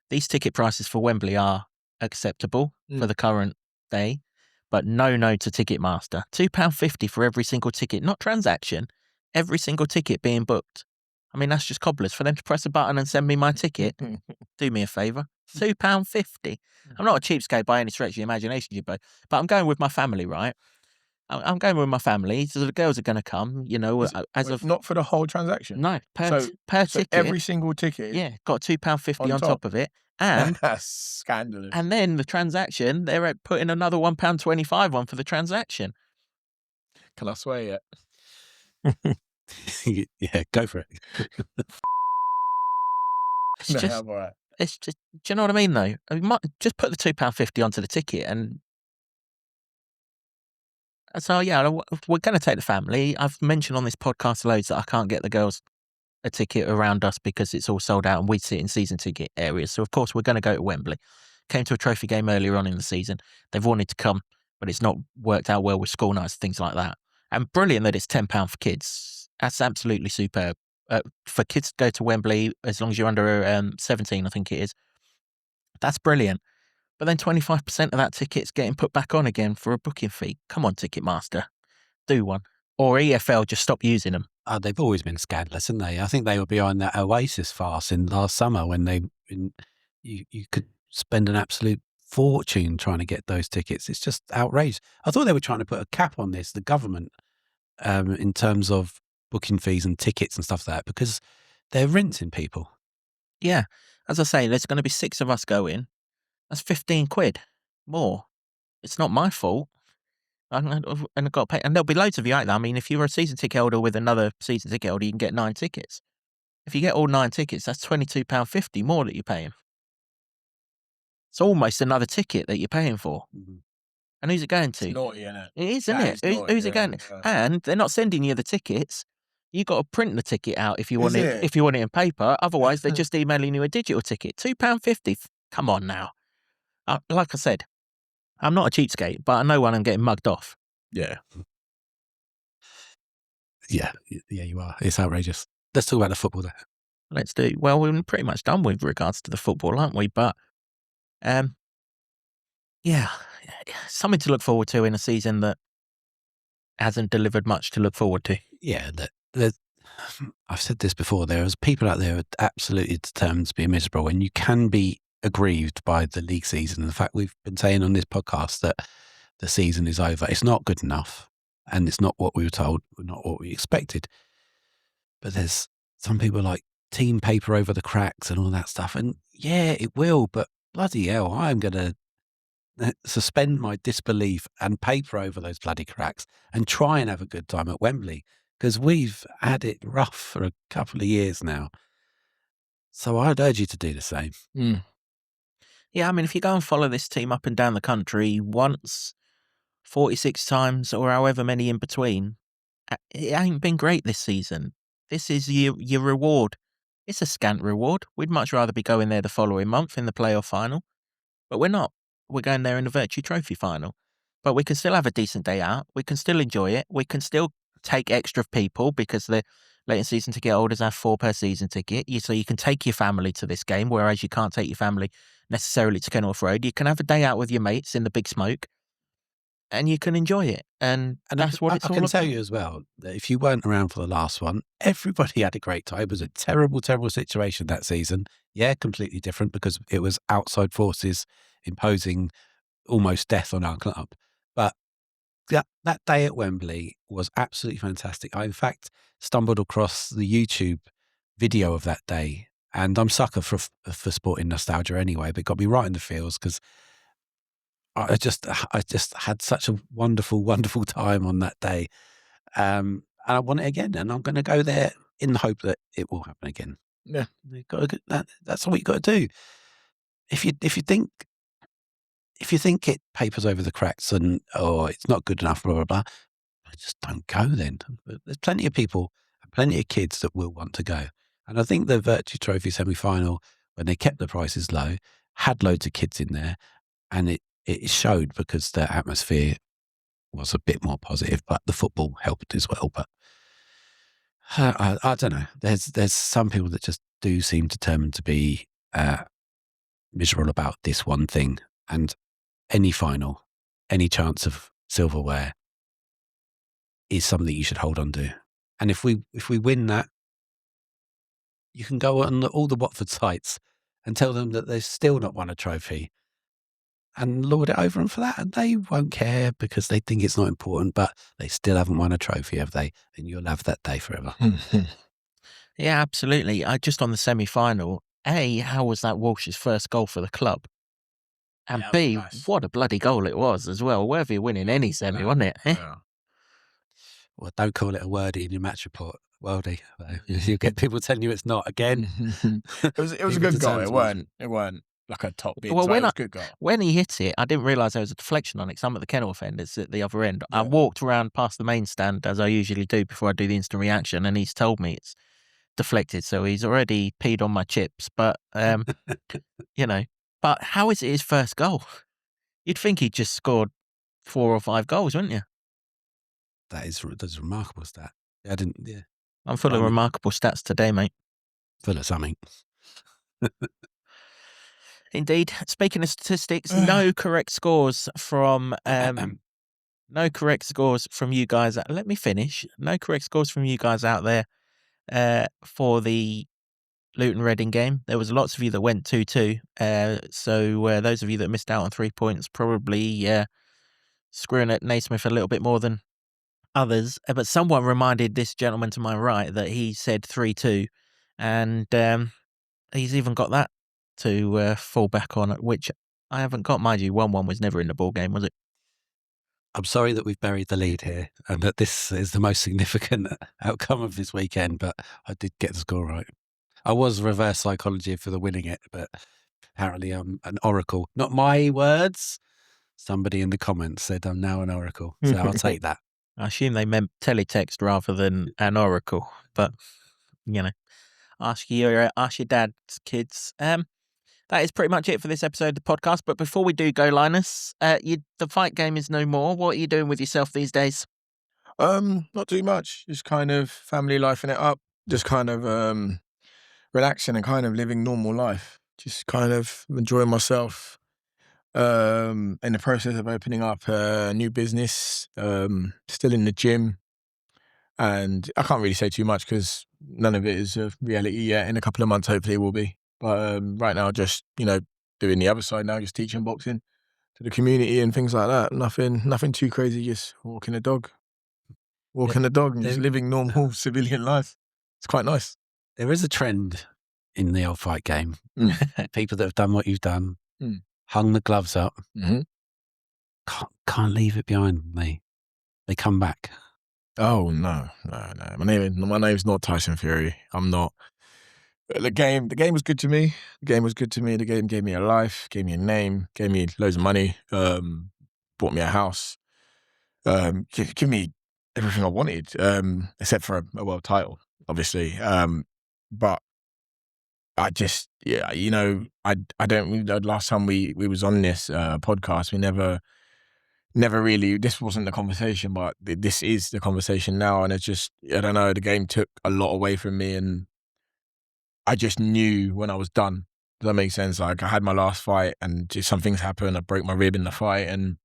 These ticket prices for Wembley are acceptable for the current day, but no to Ticketmaster. £2.50 for every single ticket, not transaction, every single ticket being booked. I mean, that's just cobblers. For them to press a button and send me my ticket, do me a favour. £2.50. I'm not a cheapskate by any stretch of the imagination, Jibbo, but I'm going with my family, right? I'm going with my family, so the girls are going to come, you know, not for the whole transaction. No, per ticket. Every single ticket. Yeah, got £2.50 on top of it. And that's scandalous. And then the transaction, they're putting another £1.25 on for the transaction. Can I swear yet? Yeah, go for it. It's just, do you know what I mean, though? I mean, just put the £2.50 onto the ticket, and so, yeah, we're going to take the family. I've mentioned on this podcast loads that I can't get the girls a ticket around us because it's all sold out and we sit in season ticket areas. So, of course, we're going to go to Wembley. Came to a trophy game earlier on in the season. They've wanted to come, but it's not worked out well with school nights, things like that. And brilliant that it's £10 for kids. That's absolutely superb. For kids to go to Wembley, as long as you're under 17, I think it is, that's brilliant. But then 25% of that ticket's getting put back on again for a booking fee. Come on, Ticketmaster. Do one. Or EFL, just stop using them. They've always been scandalous, haven't they? I think they were behind that Oasis farce in last summer when you could spend an absolute fortune trying to get those tickets. It's just outrageous. I thought they were trying to put a cap on this, the government, in terms of booking fees and tickets and stuff like that, because they're rinsing people. Yeah. As I say, there's going to be 6 of us going. That's £15 more. It's not my fault. And I've got to pay. And there'll be loads of you out there. I mean, if you're a season ticket holder with another season ticket holder, you can get 9 tickets. If you get all 9 tickets, that's £22.50 more that you're paying. It's almost another ticket that you're paying for. Mm-hmm. And who's it going to? It's naughty, isn't it? It is, isn't it? Who's it going to? Yeah. And they're not sending you the tickets. You got to print the ticket out if you want it. If you want it in paper. Otherwise, they're just emailing you a digital ticket. £2.50. Come on now. Like I said, I'm not a cheapskate, but I know when I'm getting mugged off. Yeah. Yeah, you are. It's outrageous. Let's talk about the football there. Let's do. Well, we're pretty much done with regards to the football, aren't we? But, yeah, something to look forward to in a season that hasn't delivered much to look forward to. Yeah, I've said this before. There is people out there who are absolutely determined to be miserable, and you can be aggrieved by the league season. The fact we've been saying on this podcast that the season is over. It's not good enough, and it's not what we were told, not what we expected. But there's some people like team paper over the cracks and all that stuff. And yeah, it will, but bloody hell, I'm going to suspend my disbelief and paper over those bloody cracks and try and have a good time at Wembley, because we've had it rough for a couple of years now. So I'd urge you to do the same. Yeah, I mean, if you go and follow this team up and down the country once, 46 times, or however many in between, it ain't been great this season. This is your reward. It's a scant reward. We'd much rather be going there the following month in the playoff final, but we're not. We're going there in the Vertu Trophy final. But we can still have a decent day out. We can still enjoy it. We can still take extra people because the late season ticket holders have 4 per season ticket. So you can take your family to this game, whereas you can't take your family necessarily to Kenilworth Road. You can have a day out with your mates in the big smoke, and you can enjoy it. And that's what it's all about. I can tell you as well, that if you weren't around for the last one, everybody had a great time. It was a terrible, terrible situation that season. Yeah, completely different because it was outside forces imposing almost death on our club. But that day at Wembley was absolutely fantastic. I, in fact, stumbled across the YouTube video of that day, and I'm sucker for sporting nostalgia anyway, but it got me right in the feels because I just had such a wonderful, wonderful time on that day. And I want it again, and I'm going to go there in the hope that it will happen again. Yeah. That's what you got to do. If you think it papers over the cracks and it's not good enough, blah blah blah, just don't go then. There's plenty of people and plenty of kids that will want to go. And I think the Vertu Trophy semi-final, when they kept the prices low, had loads of kids in there, and it showed because the atmosphere was a bit more positive, but the football helped as well. But I don't know. There's some people that just do seem determined to be miserable about this one thing. And any final, any chance of silverware is something you should hold on to. And if we win that, you can go on all the Watford sites and tell them that they've still not won a trophy and lord it over them for that. And they won't care because they think it's not important, but they still haven't won a trophy, have they? And you'll have that day forever. Yeah, absolutely. Just on the semi-final, A, how was that Walsh's first goal for the club? And B, nice. what a bloody goal it was as well. Worthy of winning any semi, wasn't it? Yeah. Well, don't call it a wordie in your match report, Worldy. You'll get people telling you it's not again. It was a good goal. It weren't like a top bid. Well, It was a good goal. when he hit it, I didn't realise there was a deflection on it. Some of the kennel offenders at the other end. Yeah. I walked around past the main stand as I usually do before I do the instant reaction, and he's told me it's deflected. So he's already peed on my chips. But you know, but how is it his first goal? You'd think he'd just scored 4 or 5 goals, wouldn't you? That's a remarkable stat. I'm full of remarkable stats today, mate. Full of something. Indeed. Speaking of statistics, no correct scores from no correct scores from you guys. Let me finish. No correct scores from you guys out there for the Luton Reading game. There was lots of you that went 2-2. So those of you that missed out on 3 points probably screwing at Naismith a little bit more than others. But someone reminded this gentleman to my right that he said 3-2, and he's even got that to fall back on, which I haven't got. Mind you, 1-1 was never in the ball game, was it? I'm sorry that we've buried the lead here and that this is the most significant outcome of this weekend, but I did get the score right. I was reverse psychology for the winning it, but apparently I'm an oracle. Not my words. Somebody in the comments said I'm now an oracle, so I'll take that. I assume they meant teletext rather than an oracle, but you know, ask your dad, kids. That is pretty much it for this episode of the podcast. But before we do go, Linus, the fight game is no more. What are you doing with yourself these days? Not too much. Just kind of family lifing it up. Just kind of relaxing and kind of living normal life. Just kind of enjoying myself. In the process of opening up a new business. Still in the gym. And I can't really say too much because none of it is a reality yet. In a couple of months, hopefully it will be. But right now, just, doing the other side now, just teaching boxing to the community and things like that. Nothing too crazy, just walking the dog. And just living normal civilian life. It's quite nice. There is a trend in the old fight game. People that have done what you've done, hung the gloves up, can't leave it behind them. They come back. Oh, no. My name's not Tyson Fury. I'm not. The game was good to me. The game gave me a life, gave me a name, gave me loads of money, bought me a house, give me everything I wanted, except for a world title, obviously. But I just, I don't, last time we was on this podcast, we never really, this wasn't the conversation, but this is the conversation now. And it's just, I don't know, the game took a lot away from me, and I just knew when I was done. Does that make sense? Like, I had my last fight and just some things happened. I broke my rib in the fight and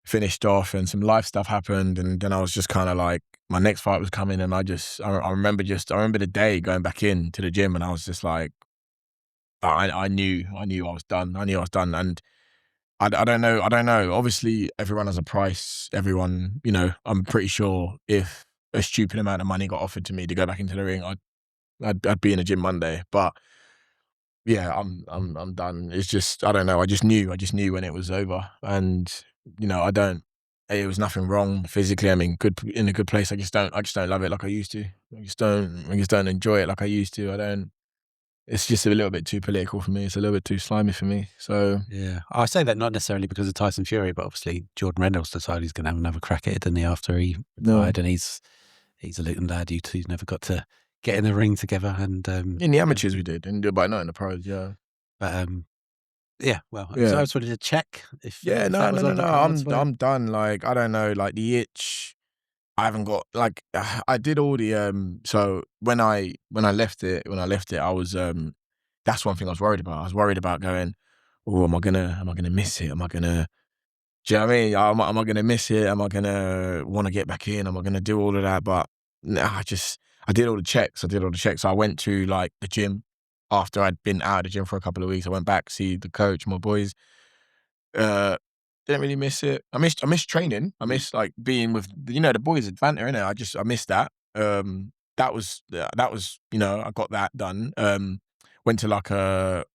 finished off, and some life stuff happened. And then I was just kind of like, my next fight was coming, and I remember the day going back in to the gym, and I was just like, I knew I was done. And I don't know. Obviously, everyone has a price. Everyone, I'm pretty sure if a stupid amount of money got offered to me to go back into the ring, I'd be in the gym Monday. But yeah, I'm done. It's just, I don't know. I just knew when it was over, and it was nothing wrong physically. I mean, in a good place. I just don't love it like I used to. I just don't enjoy it like I used to. It's just a little bit too political for me. It's a little bit too slimy for me. So yeah, I say that not necessarily because of Tyson Fury, but obviously Jordan Reynolds decided he's going to have another crack at it, didn't he? After he retired, and he's a Luton lad. You two never got to get in the ring together, and in the amateurs we did, and but not in the pros. Yeah, but So I just wanted to check if no. I'm done. Like, I don't know. Like, the itch, I haven't got, like, I did all the so when I left it, I was that's one thing I was worried about. I was worried about going, oh, am I gonna miss it? Do you know what I mean? Am I gonna miss it? Am I gonna want to get back in? Am I gonna do all of that? But nah, I did all the checks. So I went to like the gym after I'd been out of the gym for a couple of weeks. I went back to see the coach, my boys. Didn't really miss it. I missed training. I missed like being with the boys at Banter, innit? I missed that. That was I got that done. Went to like a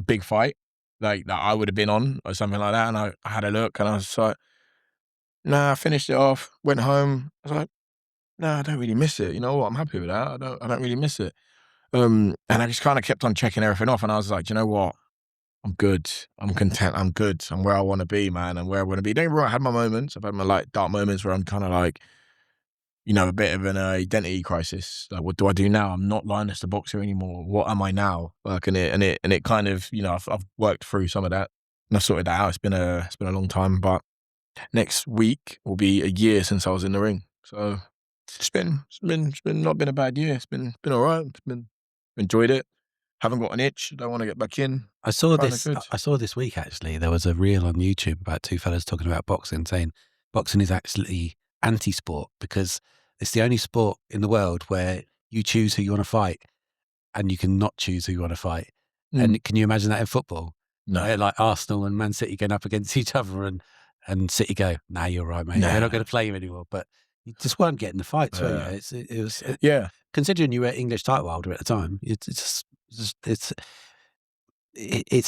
big fight like that I would have been on or something like that, and I had a look and I was like, nah, I finished it off, went home. I was like, nah, I don't really miss it. You know what? I'm happy with that. I don't really miss it. And I just kind of kept on checking everything off, and I was like, you know what? I'm good. I'm content. I'm good. I'm where I want to be, man. I'm where I want to be. Don't get me wrong, I had my moments. I've had my like dark moments where I'm kind of like, a bit of an identity crisis. Like, what do I do now? I'm not Linus the boxer anymore. What am I now? Like, and it kind of, I've worked through some of that and I've sorted that out. It's been a long time, but next week will be a year since I was in the ring. So it's been not been a bad year. It's been all right. Enjoyed it. Haven't got an itch. Don't want to get back in. I saw Kinda this. good. I saw this week actually. There was a reel on YouTube about two fellas talking about boxing, saying boxing is actually anti-sport because it's the only sport in the world where you choose who you want to fight, and you can not choose who you want to fight. And can you imagine that in football? No. Where, like Arsenal and Man City going up against each other, and City go, "Nah, you're right, mate. Nah. They're not going to play you anymore." But you just weren't getting the fights, were you? It was Yeah. considering you were English title holder at the time. It's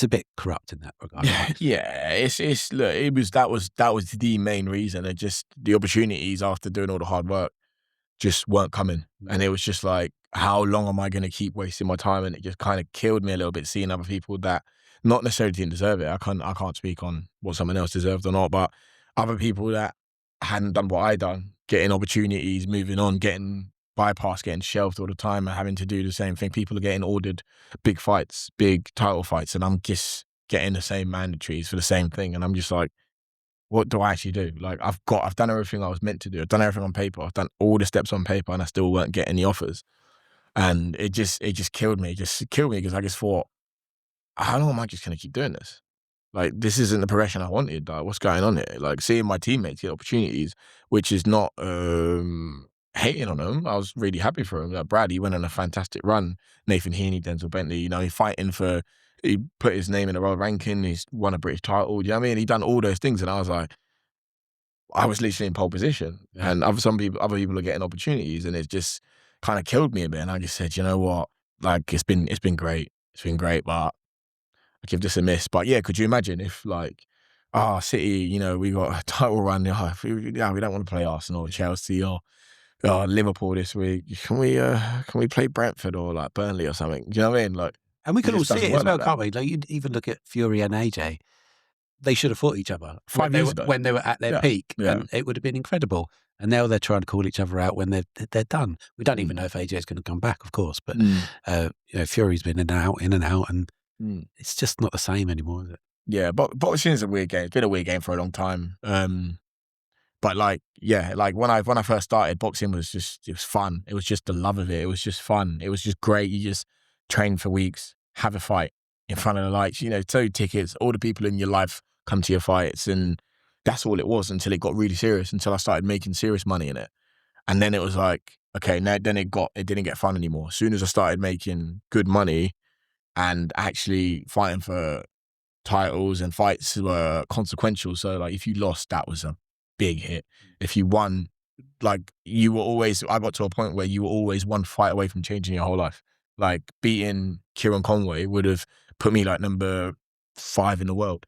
a bit corrupt in that regard. Yeah, that was the main reason. And just the opportunities after doing all the hard work just weren't coming. And it was just like, how long am I going to keep wasting my time? And it just kind of killed me a little bit seeing other people that not necessarily didn't deserve it. I can't speak on what someone else deserved or not, but other people that hadn't done what I done, getting opportunities, moving on, getting bypassed, getting shelved all the time and having to do the same thing. People are getting ordered big fights, big title fights, and I'm just getting the same mandatories for the same thing. And I'm just like, what do I actually do? Like, I've done everything I was meant to do. I've done everything on paper. I've done all the steps on paper, and I still weren't getting the offers. And it just killed me. It just killed me because I just thought, how long am I just going to keep doing this? Like, this isn't the progression I wanted. Like, what's going on here? Like, seeing my teammates get opportunities, which is not hating on them. I was really happy for him. Like, Brad, he went on a fantastic run. Nathan Heaney, Denzel Bentley, he put his name in the world ranking. He's won a British title. You know what I mean? He done all those things, and I was like, I was literally in pole position, and other people are getting opportunities, and it just kind of killed me a bit. And I just said, you know what? Like, it's been great. It's been great, but I give this a miss. But yeah, could you imagine if like, City, we got a title run. We don't want to play Arsenal or Chelsea or Liverpool this week. Can we play Brentford or like Burnley or something? Do you know what I mean? Like, And we can all just see doesn't it as work well, like can't we? Like, you even look at Fury and AJ. They should have fought each other 5 years ago. when they were at their peak, Yeah. and it would have been incredible. And now they're trying to call each other out when they're done. We don't even know if AJ is going to come back, of course, but Fury's been in and out, and it's just not the same anymore, is it? Yeah, but boxing is a weird game. It's been a weird game for a long time. But like when I first started, boxing it was fun. It was just the love of it. It was just fun. It was just great. You just train for weeks, have a fight in front of the lights, sell tickets, all the people in your life come to your fights, and that's all it was until it got really serious, until I started making serious money in it. And then it was like, okay, now then it didn't get fun anymore. As soon as I started making good money and actually fighting for titles and fights were consequential. So like if you lost, that was a big hit. If you won, like I got to a point where you were always one fight away from changing your whole life. Like beating Kieran Conway would have put me like number 5 in the world.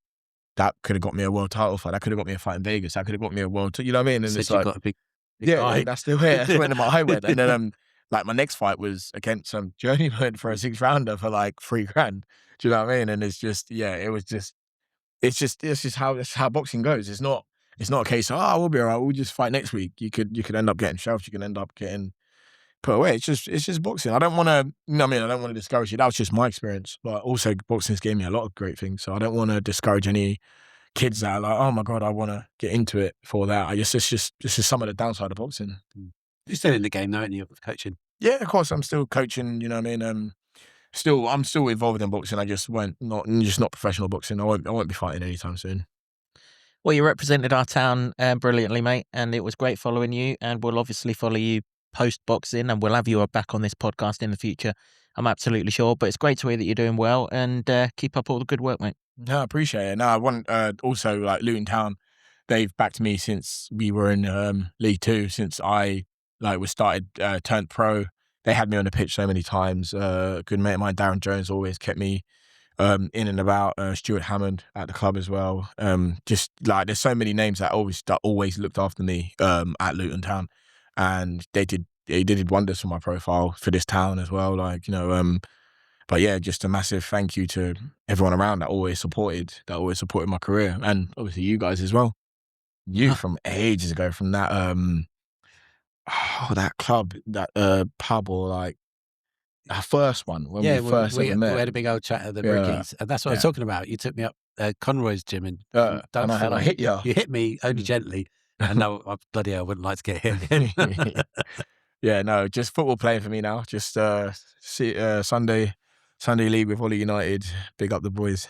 That could have got me a world title fight. That could have got me a fight in Vegas. That could have got me a world, you know what I mean? And Said it's you like, got a big yeah, that's the way. That's when my high went. And then like my next fight was against some journeyman for a 6 rounder for like $3,000. Do you know what I mean? And it's just, it's just how boxing goes. It's not a case of, we'll be all right, we'll just fight next week. You could end up getting shelved. You can end up getting put away. It's just boxing. I don't want to, I don't want to discourage you. That was just my experience. But also boxing's gave me a lot of great things. So I don't want to discourage any kids that are like, oh my God, I want to get into it for that. It's just some of the downside of boxing. You're still in the game though, aren't you, with coaching? Yeah, of course, I'm still coaching, you know what I mean? I'm still involved in boxing. I just not professional boxing. I won't be fighting anytime soon. Well, you represented our town brilliantly, mate, and it was great following you. And we'll obviously follow you post boxing, and we'll have you back on this podcast in the future. I'm absolutely sure. But it's great to hear that you're doing well, and keep up all the good work, mate. No, I appreciate it. No, I want also like Luton Town. They've backed me since we were in League Two. Since I turned pro. They had me on the pitch so many times. Good mate of mine, Darren Jones, always kept me in and about. Stuart Hammond at the club as well. Just like there's so many names that always looked after me at Luton Town, and they did wonders for my profile for this town as well. Like but yeah, just a massive thank you to everyone around that always supported my career, and obviously you guys as well. You from ages ago, from that that club, that pub, or like our first one when we first ever met. We had a big old chat at the Brickies, and that's what I was talking about. You took me up Conroy's gym in and I hit you. You hit me only gently, and no, bloody hell, I wouldn't like to get hit again. Yeah, no, just football playing for me now. Just Sunday league with Ollie United. Big up the boys.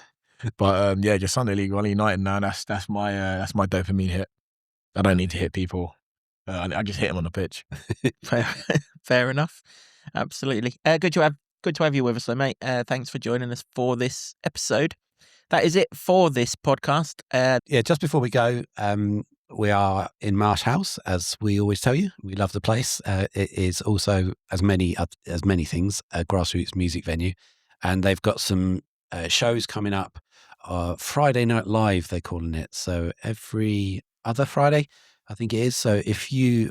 But yeah, just Sunday league with Ollie United now. That's my dopamine hit. I don't need to hit people. I just hit them on the pitch. Fair enough. Absolutely. Good to have you with us, though, mate. Thanks for joining us for this episode. That is it for this podcast. Yeah, just before we go, we are in Marsh House, as we always tell you. We love the place. It is also, as many things, a grassroots music venue, and they've got some shows coming up. Friday Night Live, they're calling it. So every other Friday, I think it is. So if you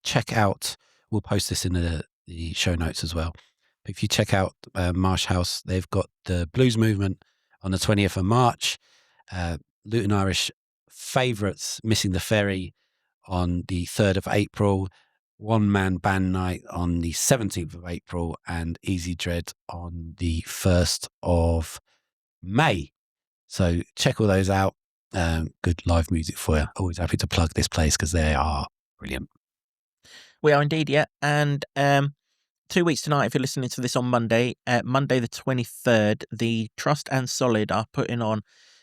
check out, we'll post this in the show notes as well. But if you check out Marsh House, they've got the Blues Movement on the 20th of March. Luton Irish favourites, Missing the Ferry, on the 3rd of April. One Man Band Night on the 17th of April, and Easy Dread on the 1st of May. So check all those out. Good live music for you. Always happy to plug this place because they are brilliant. We are indeed, yeah. And 2 weeks tonight, if you're listening to this on Monday, Monday the 23rd, the Trust and Solid are putting on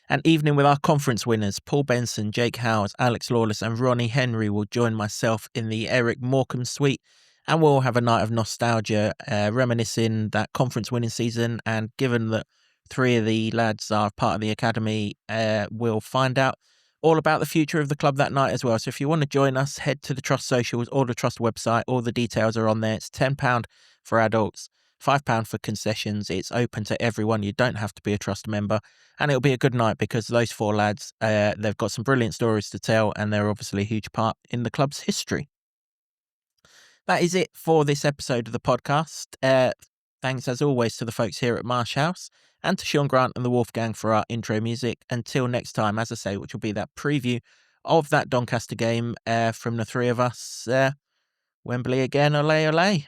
an evening with our conference winners. Paul Benson, Jake Howes, Alex Lawless and Ronnie Henry will join myself in the Eric Morecambe suite, and we'll have a night of nostalgia, reminiscing that conference winning season. And given that 3 of the lads are part of the academy, we'll find out all about the future of the club that night as well. So if you want to join us, head to the Trust socials or the Trust website. All the details are on there. It's £10 for adults, £5 for concessions. It's open to everyone. You don't have to be a Trust member. And it'll be a good night because those 4 lads, they've got some brilliant stories to tell, and they're obviously a huge part in the club's history. That is it for this episode of the podcast. Thanks as always to the folks here at Marsh House, and to Sean Grant and the Wolfgang for our intro music. Until next time, as I say, which will be that preview of that Doncaster game from the 3 of us. Wembley again, ole ole.